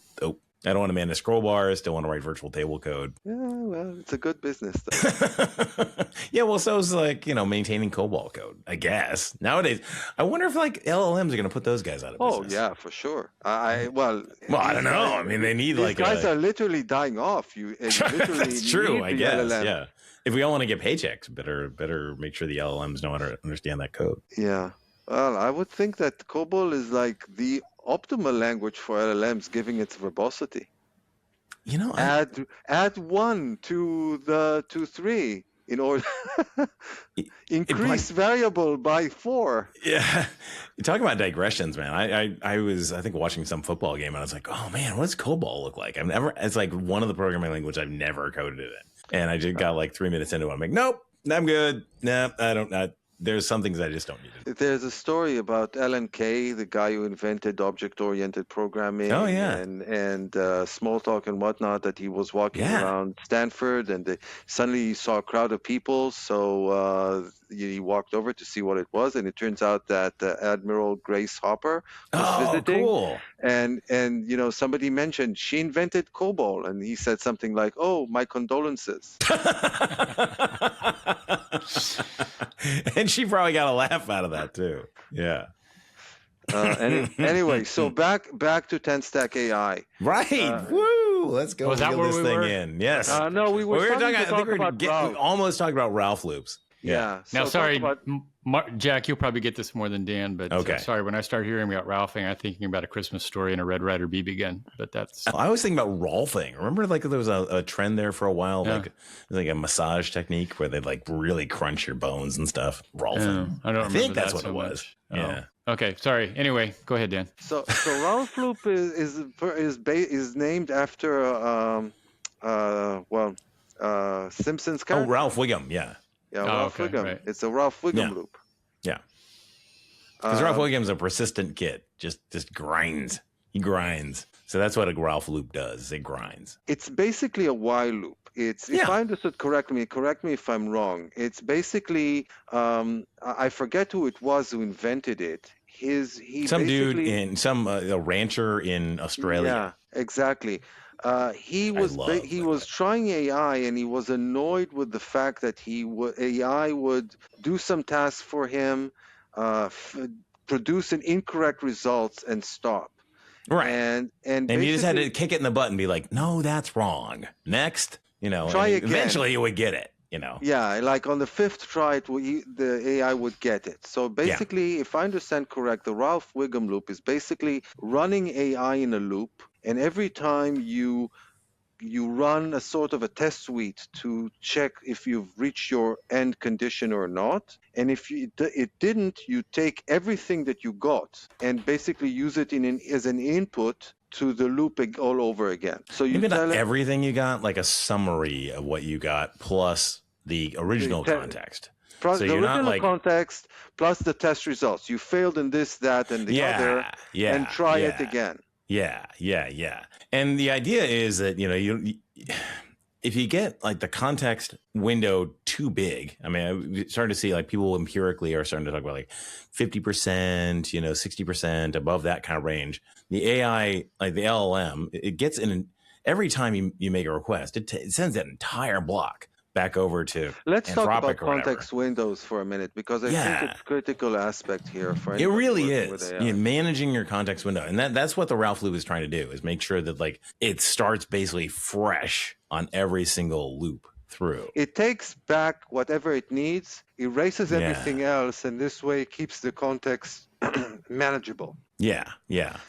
I don't want to manage scroll bars. Don't want to write virtual table code. Yeah, well, it's a good business, though. Yeah, well, so is maintaining COBOL code, I guess. Nowadays, I wonder if LLMs are going to put those guys out of business. Oh, yeah, for sure. I don't know. I mean, they need these guys are literally dying off. You literally That's true, I guess. LLM. Yeah. If we all want to get paychecks, better make sure the LLMs know how to understand that code. Yeah. Well, I would think that COBOL is like the optimal language for LLMs, giving its verbosity. Add 1 to 3 in order increase variable by 4. Yeah, you talk about digressions, man. I was watching some football game and I was like, oh man, what does COBOL look like? It's like one of the programming languages I've never coded it in, and I just got like 3 minutes into it. I'm like, nope, I'm good. No, I don't. There's some things I just don't need to do. There's a story about Alan Kay, the guy who invented object-oriented programming and Smalltalk and whatnot, that he was walking around Stanford and suddenly he saw a crowd of people. So he walked over to see what it was, and it turns out that Admiral Grace Hopper was visiting. Cool. And somebody mentioned she invented COBOL, and he said something like, "Oh, my condolences." And she probably got a laugh out of that too. Yeah. Anyway, so back to TanStack AI. Right. Woo! Let's go. Was that where this we thing were? in. Yes. No, we were talking about Ralph. We almost talked about Ralph loops. Yeah. Now, sorry, Jack, you'll probably get this more than Dan, but okay. Sorry, when I start hearing about Ralphing, I'm thinking about A Christmas Story and a Red Ryder BB gun, but that's... I was thinking about Rolfing. Remember there was a trend there for a while, like a massage technique where they'd like really crunch your bones and stuff. Rolfing. I think that's what it was. Oh. Yeah. Okay, sorry. Anyway, go ahead, Dan. So Ralph loop is named after Simpsons character. Oh, Ralph Wiggum. Yeah. Yeah, Ralph Wiggum. Right. It's a Ralph Wiggum loop. Yeah. Because Ralph Wiggum's a persistent kid. Just grinds. He grinds. So that's what a Ralph loop does. It grinds. It's basically a while loop. If I understood correctly, correct me if I'm wrong. It's basically I forget who it was who invented it. Some dude in a rancher in Australia. Yeah, exactly. He was trying AI, and he was annoyed with the fact that AI would do some tasks for him, produce an incorrect results, and stop. Right. And you just had to kick it in the butt and be like, no, that's wrong. Next, try again. Eventually you would get it. Yeah, like on the 5th try, the AI would get it. So basically, if I understand correct, the Ralph Wiggum loop is basically running AI in a loop, and every time you run a sort of a test suite to check if you've reached your end condition or not, and if it didn't, you take everything that you got and basically use it as an input to the loop all over again. So you tell not everything you got, like a summary of what you got plus the original context. So the original context plus the test results. You failed in this, that, and the other, and try it again. Yeah. And the idea is that if you get like the context window too big, I mean, we started to see like people empirically are starting to talk about like 50%, 60% above that kind of range. The AI, like the LLM, it gets in every time you make a request, it sends that entire block back over to Let's talk Anthropic about or whatever. context windows for a minute, because I think it's a critical aspect here for It anybody really working with is. AI. Managing your context window. And that's what the Ralph loop is trying to do, is make sure that like it starts basically fresh on every single loop through. It takes back whatever it needs, erases everything else, and this way keeps the context manageable. Yeah.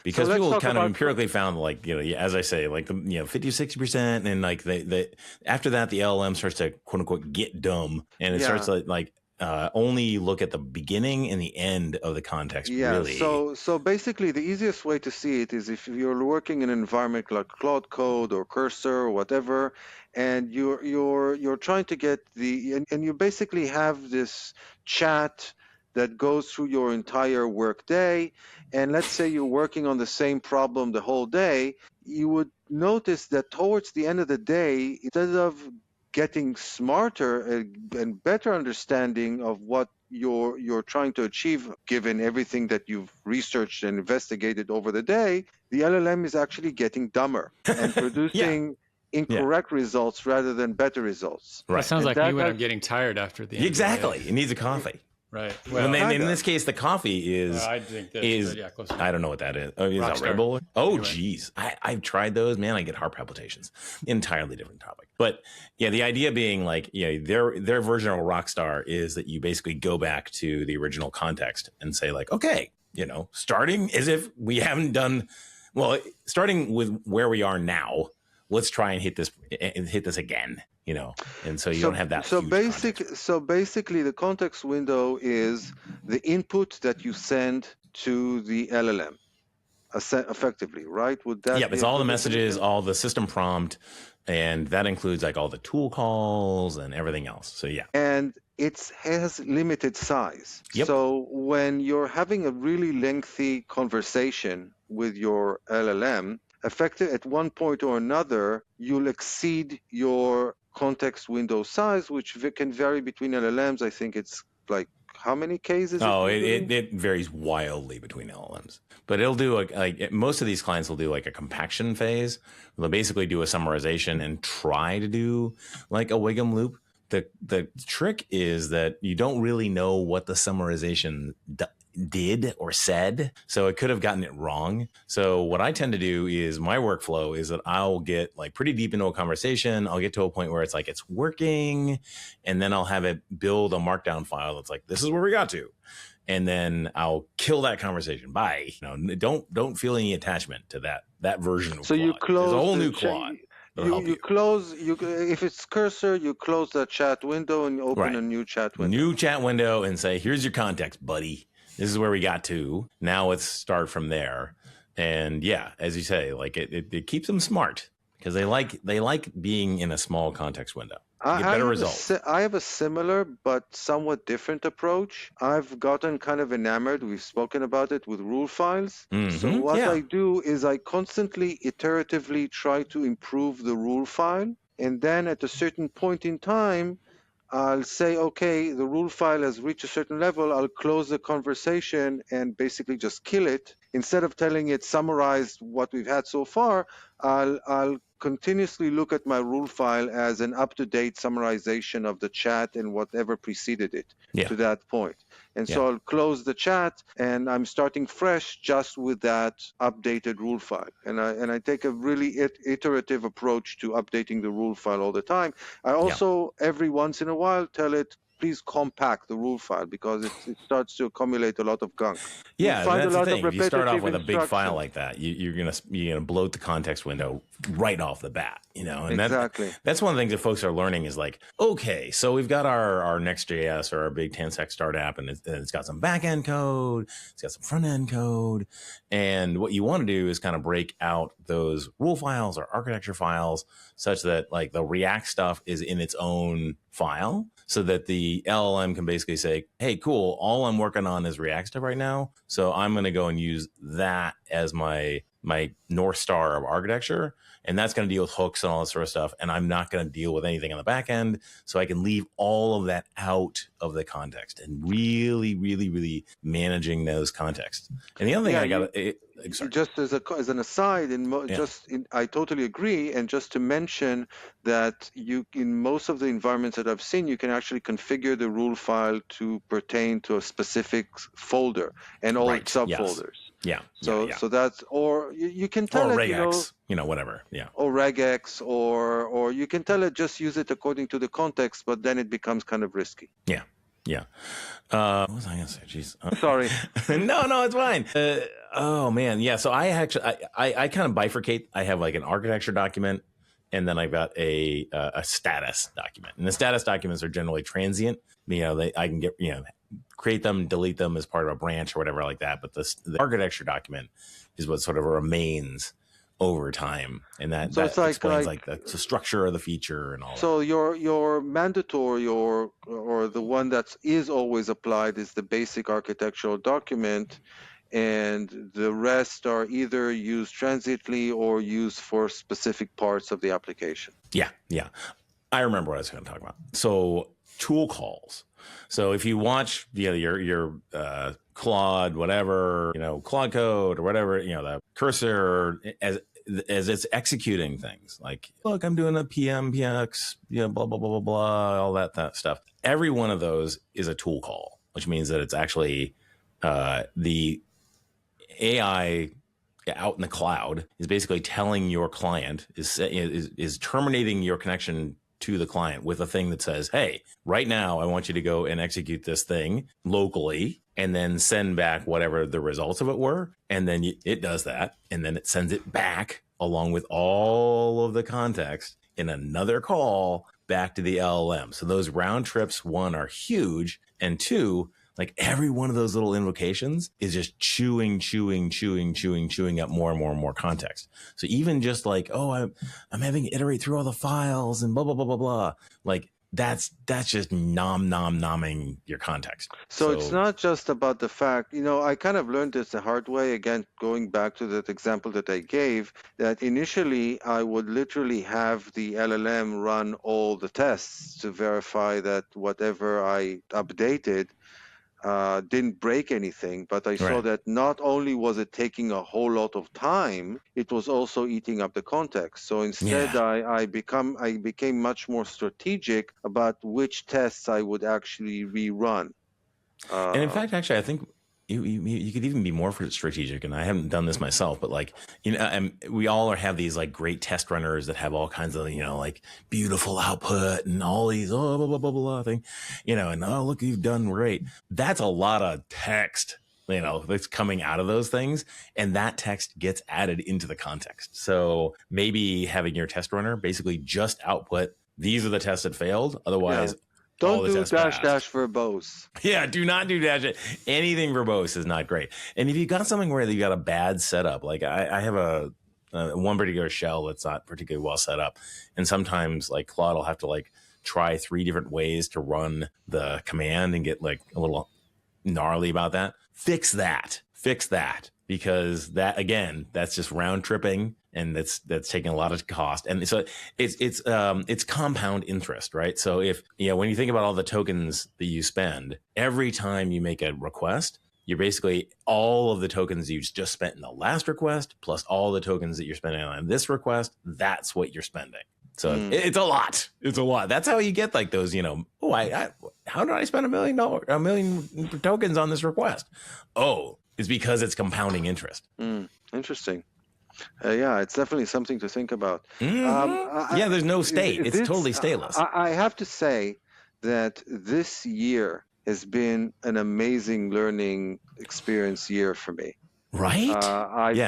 Because So let's people talk kind of about- empirically found, like, as I say, like, 50, 60%. And like they after that, the LLM starts to quote unquote get dumb, and it starts to like only look at the beginning and the end of the context. Really. So basically, the easiest way to see it is if you're working in an environment like Cloud Code or Cursor or whatever, and you're trying to get and you basically have this chat that goes through your entire work day. And let's say you're working on the same problem the whole day, you would notice that towards the end of the day, instead of getting smarter and better understanding of what you're trying to achieve, given everything that you've researched and investigated over the day, the LLM is actually getting dumber and producing incorrect results rather than better results. That sounds like me when I'm getting tired after the end. Exactly. It needs a coffee. Right. Well, in this case, the coffee is. I think that's close enough. I don't know what that is. Oh, is that Red Bull? Oh, geez. I've tried those. Man, I get heart palpitations. Entirely different topic. But yeah, the idea being like, their version of a Rockstar is that you basically go back to the original context and say like, okay, starting as if we haven't done starting with where we are now. Let's try and hit this again. And so you don't have that. So basically, the context window is the input that you send to the LLM, effectively, right? Would that? Yeah, it's all the messages, all the system prompt, and that includes like all the tool calls and everything else. So yeah. And it has limited size. Yep. So when you're having a really lengthy conversation with your LLM, effective at one point or another, you'll exceed your context window size, which can vary between LLMs. I think it's like, how many cases? It varies wildly between LLMs, but it'll do like most of these clients will do like a compaction phase. They'll basically do a summarization and try to do like a Wiggum loop. The trick is that you don't really know what the summarization did or said, so it could have gotten it wrong. So what I tend to do is my workflow is that I'll get like pretty deep into a conversation. I'll get to a point where it's like it's working, and then I'll have it build a markdown file that's like, this is where we got to, and then I'll kill that conversation. Bye. Don't feel any attachment to that version of so Claude. You close There's a whole new Claude. If it's Cursor, you close that chat window and you open a new chat window. New chat window and say, here's your context, buddy. This is where we got to. Now let's start from there. And yeah, as you say, like it keeps them smart because they like being in a small context window. Get better results. I have a similar but somewhat different approach. I've gotten kind of enamored. We've spoken about it with rule files. Mm-hmm. So what I do is I constantly, iteratively try to improve the rule file. And then at a certain point in time, I'll say, okay, the rule file has reached a certain level. I'll close the conversation and basically just kill it. Instead of telling it summarize what we've had so far, I'll continuously look at my rule file as an up-to-date summarization of the chat and whatever preceded it to that point. And so I'll close the chat and I'm starting fresh just with that updated rule file. And I take a really iterative approach to updating the rule file all the time. I also, every once in a while, tell it, please compact the rule file because it starts to accumulate a lot of gunk. Yeah, that's the thing. If you start off with a big file like that, you're gonna bloat the context window right off the bat. And exactly. That's one of the things that folks are learning is like, okay, so we've got our Next.js or our big TanStack start app, and it's got some back end code, it's got some front end code, and what you want to do is kind of break out those rule files or architecture files such that like the React stuff is in its own file, so that the LLM can basically say, hey, cool, all I'm working on is React stuff right now, so I'm going to go and use that as my my North Star of architecture. And that's going to deal with hooks and all that sort of stuff. And I'm not going to deal with anything on the back end. So I can leave all of that out of the context and really, really, really managing those contexts. And the other thing just as an aside, I totally agree. And just to mention that in most of the environments that I've seen, you can actually configure the rule file to pertain to a specific folder and all its subfolders. Yes. So that's, or you can tell or it, regex, whatever. Yeah. Or regex, or you can tell it just use it according to the context, but then it becomes kind of risky. Yeah. Yeah. What was I going to say? Jeez. Sorry. No, it's fine. Oh man. Yeah. So I actually, I kind of bifurcate. I have like an architecture document, and then I've got a status document, and the status documents are generally transient. I can get, create them, delete them as part of a branch or whatever like that. But the architecture document is what sort of remains over time, and that explains like the structure of the feature and all. So your mandatory or the one that is always applied is the basic architectural document, and the rest are either used transiently or used for specific parts of the application. Yeah. I remember what I was going to talk about. So tool calls. So if you watch your Claude, whatever, Claude code or whatever, the cursor as it's executing things like, look, I'm doing a PM, PX, blah, blah, blah, blah, blah, all that stuff. Every one of those is a tool call, which means that it's actually the AI out in the cloud is basically telling your client, is terminating your connection to the client with a thing that says, hey, right now, I want you to go and execute this thing locally and then send back whatever the results of it were. And then it does that. And then it sends it back along with all of the context in another call back to the LLM. So those round trips, one, are huge. And two, like every one of those little invocations is just chewing up more and more and more context. So even just like, oh, I'm having to iterate through all the files and blah, blah, blah, blah, blah. Like that's just nomming your context. So it's not just about the fact, I kind of learned this the hard way. Again, going back to that example that I gave, that initially I would literally have the LLM run all the tests to verify that whatever I updated didn't break anything, but I saw that not only was it taking a whole lot of time, it was also eating up the context. So instead, I became much more strategic about which tests I would actually rerun. And in fact, actually, I think you could even be more strategic. And I haven't done this myself, but like, we all have these like great test runners that have all kinds of, like beautiful output and all these, blah, blah, blah, blah thing, and oh, look, you've done great. That's a lot of text, that's coming out of those things. And that text gets added into the context. So maybe having your test runner basically just output, these are the tests that failed. Otherwise, don't do dash verbose. Yeah, do not do dash. Anything verbose is not great. And if you got something where you got a bad setup, like I have a one particular shell that's not particularly well set up, and sometimes like Claude will have to like try 3 different ways to run the command and get like a little gnarly about that. Fix that, because that, again, that's just round tripping. And that's taking a lot of cost. And so it's compound interest, right? So if, when you think about all the tokens that you spend, every time you make a request, you're basically all of the tokens you just spent in the last request, plus all the tokens that you're spending on this request, that's what you're spending. So it's a lot. It's a lot. That's how you get like those, how did I spend $1 million tokens on this request? Oh, it's because it's compounding interest. Interesting. It's definitely something to think about. There's no state. It's totally stateless. I have to say that this year has been an amazing learning experience year for me. Right?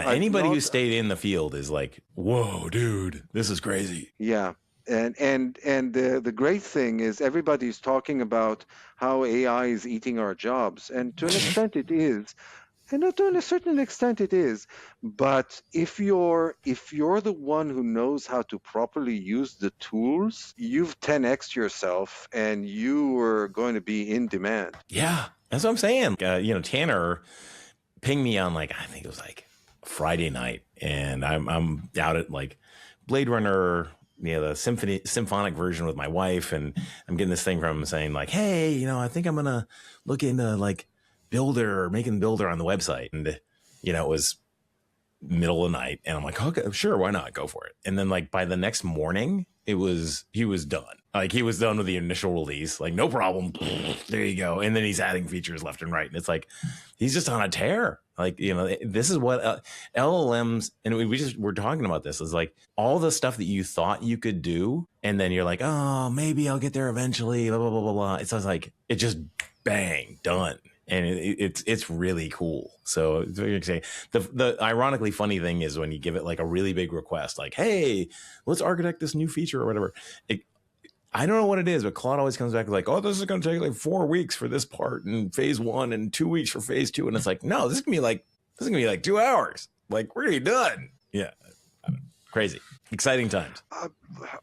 Anybody who stayed in the field is like, whoa, dude, this is crazy. Yeah. And the great thing is everybody's talking about how AI is eating our jobs. And to an extent it is. And to a certain extent it is, but if you're the one who knows how to properly use the tools, you've 10x'd yourself, and you are going to be in demand. Yeah, that's what I'm saying. Tanner pinged me on I think it was Friday night, and I'm out at like Blade Runner, the symphonic version with my wife, and I'm getting this thing from him saying like, hey, I think I'm gonna look into like making Builder on the website, and it was middle of the night, and I'm like, okay, sure, why not, go for it. And then like by the next morning, he was done. Like he was done with the initial release, like no problem, there you go. And then he's adding features left and right, and it's like he's just on a tear. Like, this is what LLMs, and we're talking about this, is like all the stuff that you thought you could do, and then you're like, oh, maybe I'll get there eventually, blah blah blah blah blah. It sounds like it just bang done. And it's really cool. So it's very exciting. The ironically funny thing is when you give it like a really big request, like, hey, let's architect this new feature or whatever. I don't know what it is, but Claude always comes back like, oh, this is going to take like 4 weeks for this part in phase 1 and 2 weeks for phase 2. And it's like, no, this is going to be like 2 hours. Like, we're going to be done. Yeah. Crazy. Exciting times.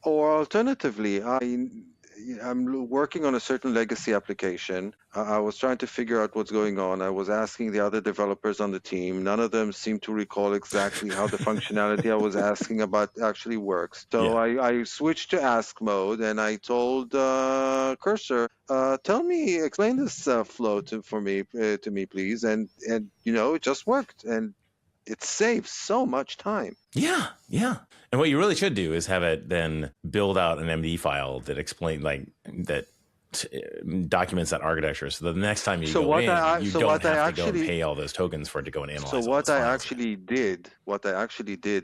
Or alternatively, I'm working on a certain legacy application. I was trying to figure out what's going on. I was asking the other developers on the team. None of them seemed to recall exactly how the functionality I was asking about actually works. So yeah. I switched to ask mode, and I told Cursor, explain this flow to me, please. And it just worked. And it saves so much time. Yeah. And what you really should do is have it then build out an MD file that documents that architecture. So the next time you don't have to go and pay all those tokens for it to go and analyze. So what I actually did,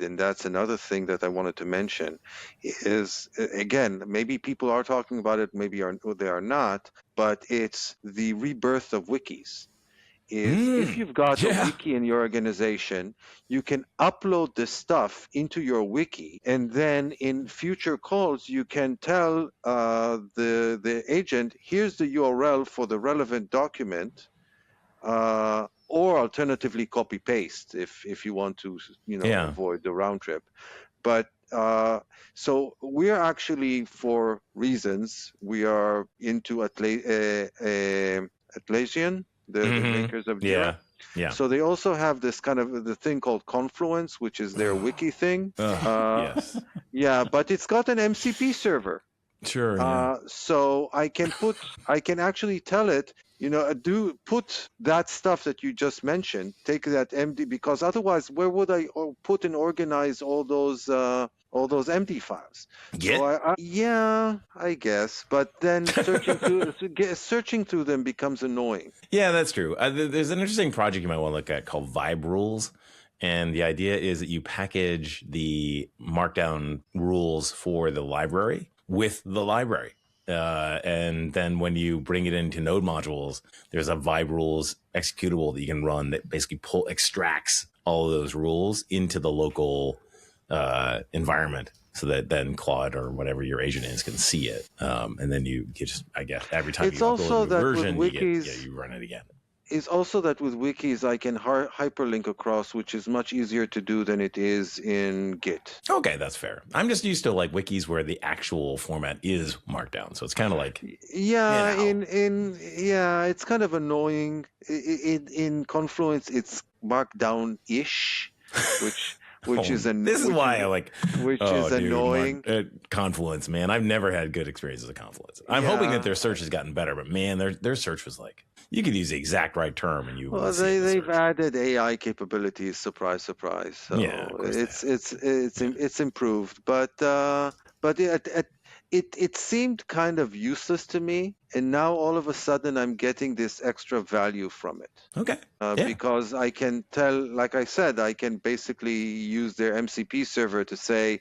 and that's another thing that I wanted to mention, is, again, maybe people are talking about it, maybe they are not, but it's the rebirth of wikis. If you've got a wiki in your organization, you can upload this stuff into your wiki, and then in future calls, you can tell the agent, here's the URL for the relevant document, or alternatively copy paste if you want to avoid the round trip. But so we're actually, for reasons, we are into Atlassian, the makers of Jira. Yeah. So they also have this kind of the thing called Confluence, which is their wiki thing. Yes. Yeah, but it's got an MCP server. Sure. Yeah. So I can actually tell it, put that stuff that you just mentioned, take that MD, because otherwise, where would I put and organize all those MD files? Git? So I guess, but then searching through them becomes annoying. Yeah, that's true. There's an interesting project you might want to look at called Vibe Rules. And the idea is that you package the markdown rules for the library with the library. And then when you bring it into node modules, there's a Vibe Rules executable that you can run that basically extracts all of those rules into the local environment, so that then Claude or whatever your agent is can see it. And then you just, I guess, every time you upload a new version, you run it again. It's also that with wikis, I can hyperlink across, which is much easier to do than it is in Git. Okay, that's fair. I'm just used to like wikis where the actual format is markdown, so it's kind of like it's kind of annoying. In Confluence, it's markdown-ish, which is annoying. This is why I like. Which is annoying. Confluence, man. I've never had good experiences with Confluence. I'm hoping that their search has gotten better, but man, their search was like, you could use the exact right term and you. Well, they've added AI capabilities. Surprise, surprise. So yeah, it's improved, but it seemed kind of useless to me, and now all of a sudden I'm getting this extra value from it. Okay. Because I can tell, like I said, I can basically use their MCP server to say,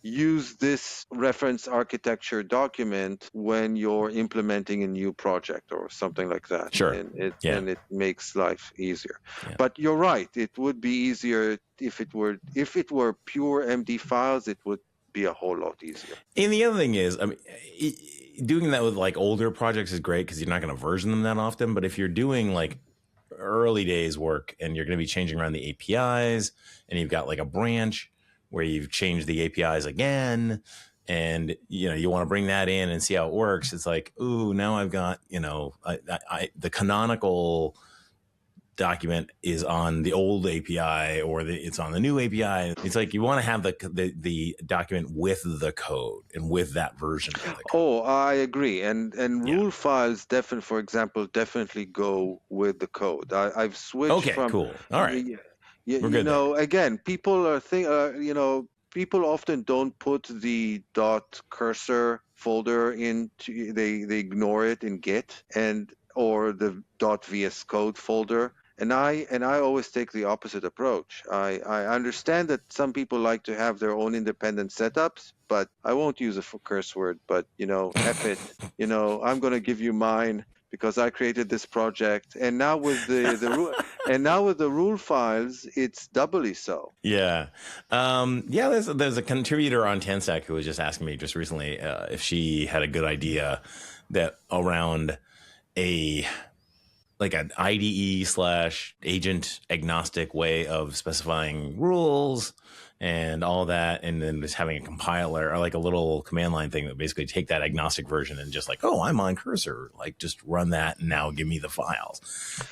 use this reference architecture document when you're implementing a new project or something like that. Sure. And it makes life easier. Yeah. But you're right. It would be easier if it were pure MD files. It would be a whole lot easier. And the other thing is, I mean, doing that with like older projects is great because you're not going to version them that often. But if you're doing like early days work and you're going to be changing around the APIs and you've got like a branch where you've changed the APIs again, and you want to bring that in and see how it works. It's like, ooh, now I've got the canonical document is on the old API or it's on the new API. It's like you want to have the document with the code and with that version of the code. Oh, I agree. And rule files definitely go with the code. I've switched from. Cool. All right. We're good there. Again, people people often don't put the .cursor folder into, they ignore it in Git or the .vs code folder. And I always take the opposite approach. I understand that some people like to have their own independent setups, but I won't use a curse word, but F it. I'm going to give you mine because I created this project. And now with the rule files, it's doubly so. Yeah. There's a contributor on TanStack who was just asking me just recently if she had a good idea that around an IDE/agent agnostic way of specifying rules and all that, and then just having a compiler or like a little command line thing that basically take that agnostic version and just like, oh, I'm on cursor, like just run that and now give me the files.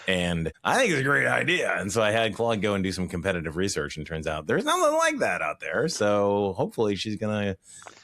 And I think it's a great idea. And so I had Claude go and do some competitive research, and turns out there's nothing like that out there. So hopefully she's gonna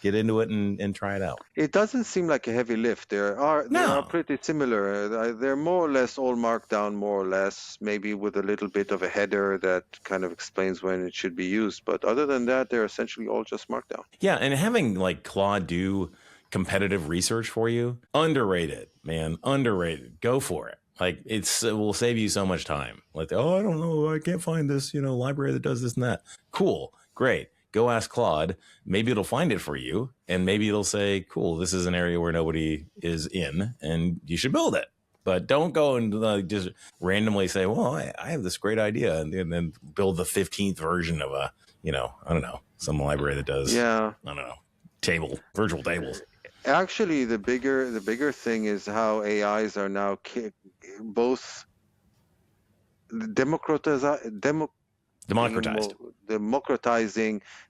get into it and try it out. It doesn't seem like a heavy lift. They are pretty similar. They're more or less all markdown, more or less, maybe with a little bit of a header that kind of explains when it should be used. But other than that, they're essentially all just markdown. Yeah, and having like Claude do competitive research for you, underrated, man, underrated. Go it. Like it will save you so much time. Like, oh, I don't know, I can't find this, library that does this and that. Cool, great. Go ask Claude. Maybe it'll find it for you, and maybe it'll say, cool, this is an area where nobody is in, and you should build it. But don't go and just randomly say, well, I have this great idea, and then build the 15th version of a, I don't know, some library that does, I don't know, virtual tables. Actually, the bigger thing is how AIs are now both democratizing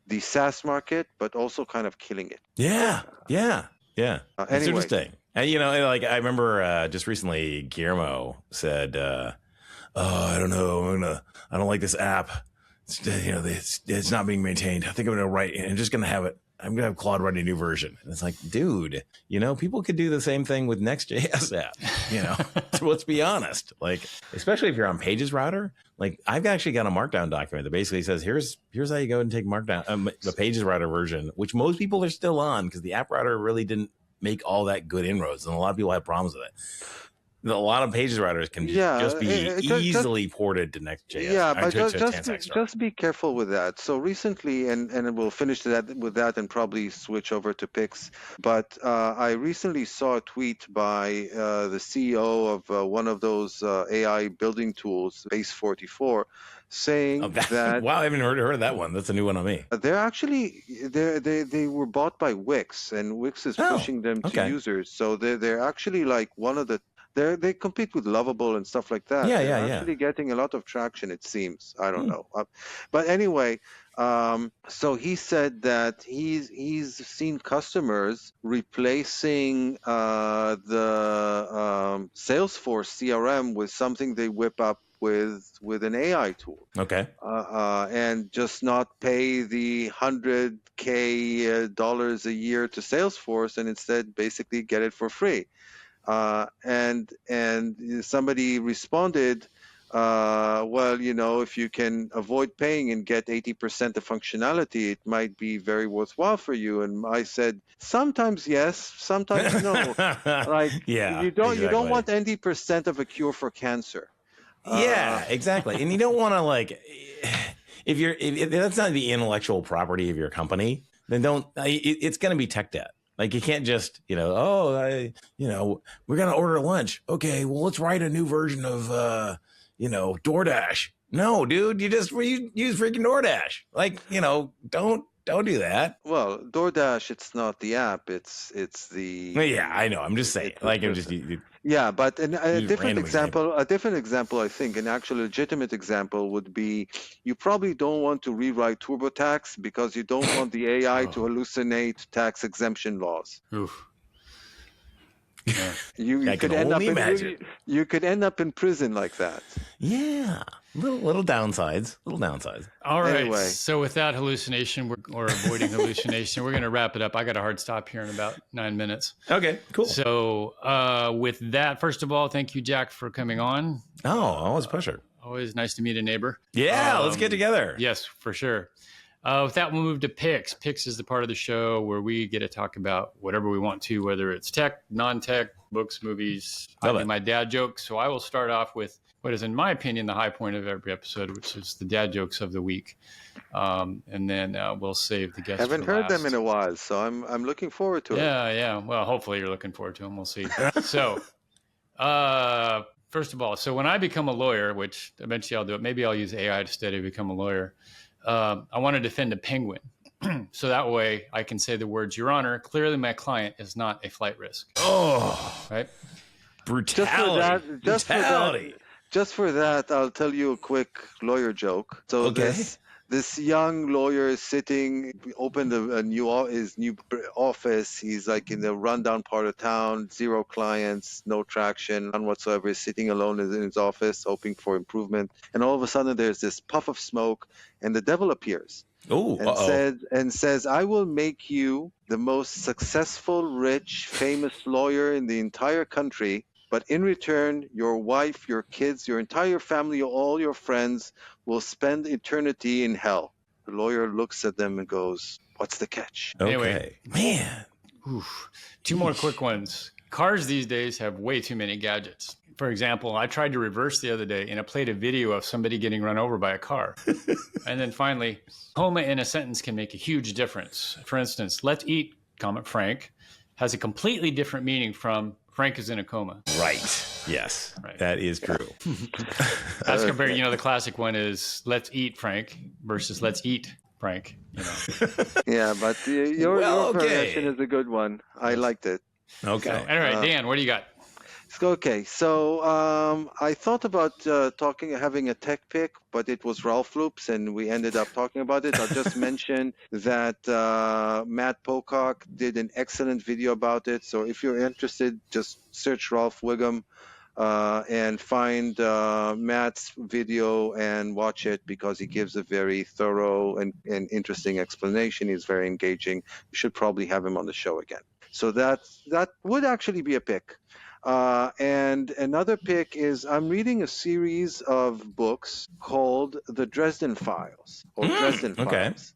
the SaaS market, but also kind of killing it. Yeah. It's anyway. Interesting. And, like I remember just recently, Guillermo said, I don't know, I don't like this app. It's not being maintained. I think I'm going to write, I'm just going to have it. I'm going to have Claude write a new version. And it's like, dude, people could do the same thing with Next.js app, So let's be honest. Like, especially if you're on Pages Router, like I've actually got a markdown document that basically says, here's how you go and take markdown, the Pages Router version, which most people are still on because the app router really didn't make all that good inroads. And a lot of people have problems with it. A lot of Pages routers can just be easily ported to Next.js. Yeah, but just be careful with that. So recently, and we'll finish with that and probably switch over to Pix. But I recently saw a tweet by the CEO of one of those AI building tools, Base 44, saying that wow, I haven't heard of that one. That's a new one on me. They're actually they were bought by Wix, and Wix is pushing them to users. So they're actually like one of the. They compete with Lovable and stuff like that. They're actually getting a lot of traction, it seems. I don't know. But anyway, so he said that he's seen customers replacing the Salesforce CRM with something they whip up with an AI tool. Okay. And just not pay the $100K a year to Salesforce, and instead basically get it for free. And somebody responded, well, if you can avoid paying and get 80% of functionality, it might be very worthwhile for you. And I said, sometimes yes, sometimes no. Like, you don't want 80% of a cure for cancer. Yeah, exactly. And you don't want to like, if that's not the intellectual property of your company, then it's going to be tech debt. Like you can't just, we're going to order lunch. Okay, well, let's write a new version of, DoorDash. No, dude, you use freaking DoorDash. Like, don't do that. Well, DoorDash, it's not the app. It's the. Yeah, I know. I'm just saying. Like, I'm just. Yeah, but a different example, I think, an actual legitimate example would be you probably don't want to rewrite TurboTax because you don't want the AI to hallucinate tax exemption laws. Oof. Yeah. You could end up in prison like that. Yeah, little downsides. All right. Anyway. So without hallucination or avoiding hallucination, we're going to wrap it up. I got a hard stop here in about 9 minutes. Okay, cool. So with that, first of all, thank you, Jack, for coming on. Oh, always a pleasure. Always nice to meet a neighbor. Yeah, let's get together. Yes, for sure. With that, we'll move to Picks. Picks is the part of the show where we get to talk about whatever we want to, whether it's tech, non-tech, books, movies. I do my dad jokes. So I will start off with what is, in my opinion, the high point of every episode, which is the dad jokes of the week. And then we'll save the guests. Haven't heard them in a while, so I'm looking forward to it. Yeah. Well, hopefully you're looking forward to them. We'll see. So, first of all, so when I become a lawyer, which eventually I'll do it, maybe I'll use AI to study to become a lawyer. I want to defend a penguin. So that way I can say the words, Your Honor, clearly my client is not a flight risk. Oh, right. Brutality. Just for that, I'll tell you a quick lawyer joke. So this young lawyer is opened his new office. He's like in the rundown part of town, 0 clients, no traction, none whatsoever. He's sitting alone in his office, hoping for improvement. And all of a sudden, there's this puff of smoke, and the devil appears. And says, I will make you the most successful, rich, famous lawyer in the entire country. But in return, your wife, your kids, your entire family, all your friends will spend eternity in hell. The lawyer looks at them and goes, what's the catch? Okay. Anyway, man. Oof. 2 more quick ones. Cars these days have way too many gadgets. For example, I tried to reverse the other day and it played a video of somebody getting run over by a car. And then finally, comma in a sentence can make a huge difference. For instance, let's eat, Frank, has a completely different meaning from Frank is in a coma. Right. Yes. Right. That is true. As compared, the classic one is let's eat Frank versus let's eat Frank. Yeah, but your version is a good one. I liked it. Okay. So, anyway, Dan, what do you got? Okay, so I thought about having a tech pick, but it was Ralph Loops, and we ended up talking about it. I'll just mention that Matt Pocock did an excellent video about it. So if you're interested, just search Ralph Wiggum and find Matt's video and watch it, because he gives a very thorough and interesting explanation. He's very engaging. You should probably have him on the show again. So that would actually be a pick. And another pick is I'm reading a series of books called The Dresden Files, or Dresden Files.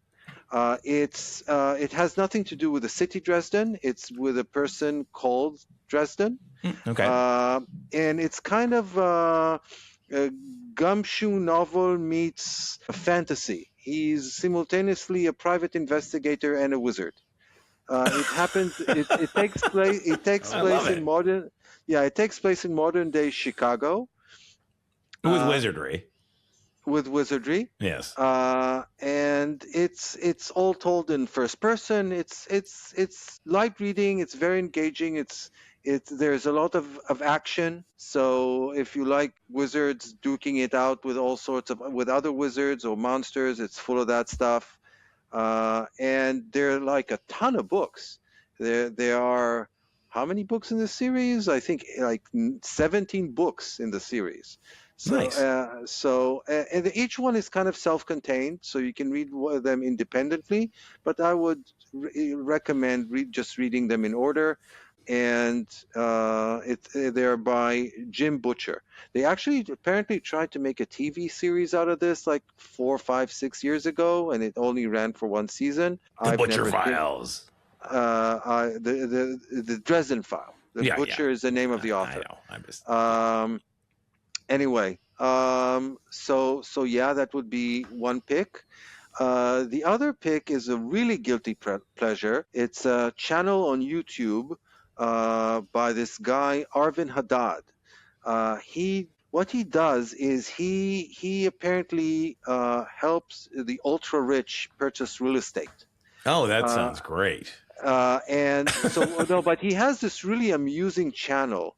It has nothing to do with the city Dresden. It's with a person called Dresden. And it's kind of a gumshoe novel meets fantasy. He's simultaneously a private investigator and a wizard. It happens. It takes place. It takes place in modern. Yeah, it takes place in modern day Chicago. With wizardry. With wizardry. Yes. And it's all told in first person. It's light reading. It's very engaging. There's a lot of action. So if you like wizards duking it out with all sorts with other wizards or monsters, it's full of that stuff. And there are like a ton of books. There are how many books in the series? I think like 17 books in the series. So, nice. And each one is kind of self-contained, so you can read them independently. But I would recommend just reading them in order. And they're by Jim Butcher. They actually apparently tried to make a TV series out of this like 4, 5, 6 years ago, and it only ran for 1 season. The Butcher Files. The Dresden File. The Butcher is the name of the author. I know. I'm just. Anyway, so yeah, that would be one pick. The other pick is a really guilty pleasure. It's a channel on YouTube by this guy Arvin Haddad. What he does is he apparently helps the ultra rich purchase real estate. Oh, that sounds great. And so no, but he has this really amusing channel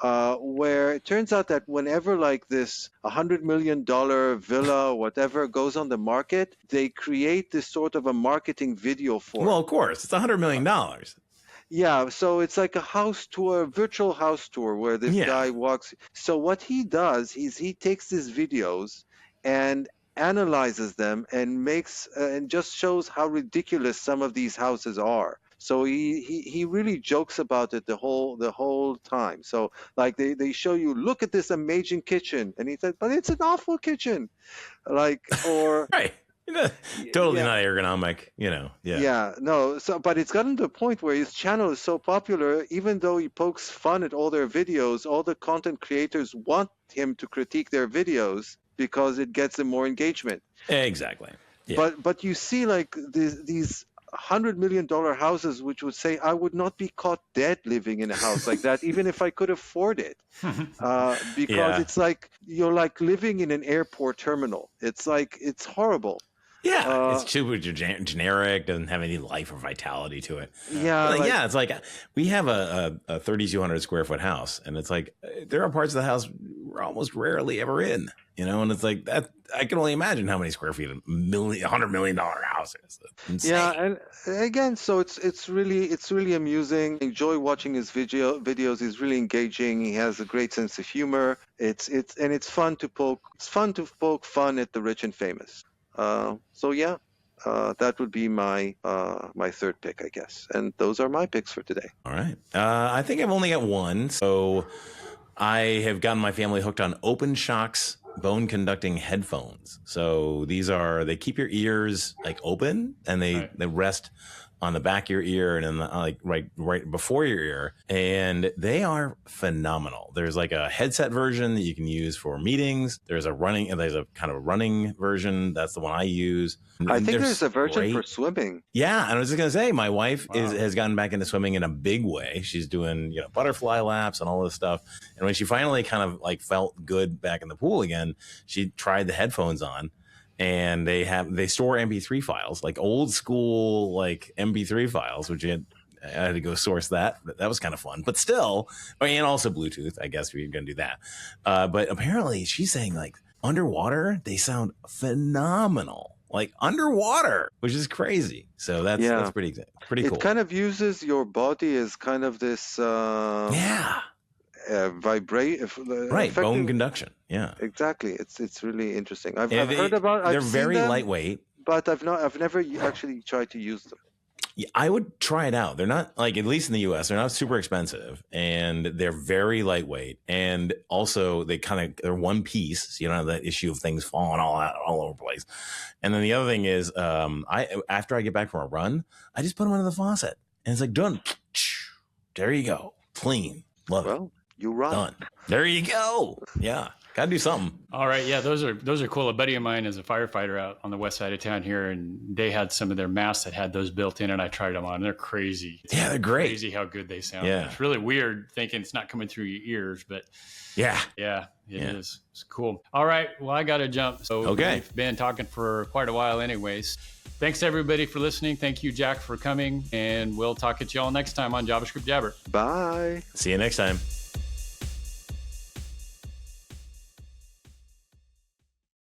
where it turns out that whenever like this $100 million villa or whatever goes on the market, they create this sort of a marketing video for it. Well, of course, it's $100 million. Yeah, so it's like a house tour, a virtual house tour where this Yeah. guy walks. So what he does is he takes these videos and analyzes them and makes and just shows how ridiculous some of these houses are. So he really jokes about it the whole time. So like they show you, look at this amazing kitchen, and he said, but it's an awful kitchen. Like or Right. Totally yeah. not ergonomic, Yeah. Yeah, no, so but it's gotten to a point where his channel is so popular, even though he pokes fun at all their videos, all the content creators want him to critique their videos because it gets them more engagement. Exactly. Yeah. But you see like these $100 million houses which would say I would not be caught dead living in a house like that, even if I could afford it. Because Yeah. it's like you're like living in an airport terminal. It's like it's horrible. Yeah, it's super generic, doesn't have any life or vitality to it. Yeah, But like, yeah, it's like we have a 3,200 square foot house, and it's like there are parts of the house we're almost rarely ever in, and it's like that. I can only imagine how many square feet $100 million house is. Insane. yeah, and again, so it's really amusing. Enjoy watching his videos. He's really engaging. He has a great sense of humor. It's fun to poke fun at the rich and famous. So yeah, that would be my my third pick, I guess. And those are my picks for today. All right. I think I've only got one. So I have gotten my family hooked on OpenShock's bone conducting headphones. So they keep your ears like open, and they rest on the back of your ear and in the, like right before your ear, and they are phenomenal. There's like a headset version that you can use for meetings. There's a kind of a running version. That's the one I use. I think there's a version for swimming. Yeah, and I was just gonna say, my wife has gotten back into swimming in a big way. She's doing butterfly laps and all this stuff. And when she finally kind of like felt good back in the pool again, she tried the headphones on. And they store MP3 files, like old school like MP3 files, which I had to go source that. That was kind of fun, but still, and also Bluetooth. I guess we're gonna do that. But apparently, she's saying like underwater, they sound phenomenal, like underwater, which is crazy. So that's pretty cool. It kind of uses your body as kind of this vibrate, right? Bone conduction. Yeah, exactly. It's really interesting. I've heard about. They're very lightweight, but I've never actually tried to use them. Yeah, I would try it out. They're not like, at least in the US, they're not super expensive, and they're very lightweight. And also they're one piece, so you don't have that issue of things falling all over the place. And then the other thing is, after I get back from a run, I just put them under the faucet, and it's like done. There you go, clean. Love it. You run. Done. There you go. Yeah. Gotta do something. All right. Yeah, those are cool. A buddy of mine is a firefighter out on the west side of town here, and they had some of their masks that had those built in, and I tried them on. They're crazy. Yeah, they're great. Crazy how good they sound. Yeah. It's really weird thinking it's not coming through your ears, but yeah, it is. It's cool. All right. Well, I got to jump. So we've been talking for quite a while anyways. Thanks everybody for listening. Thank you, Jack, for coming, and we'll talk at you all next time on JavaScript Jabber. Bye. See you next time.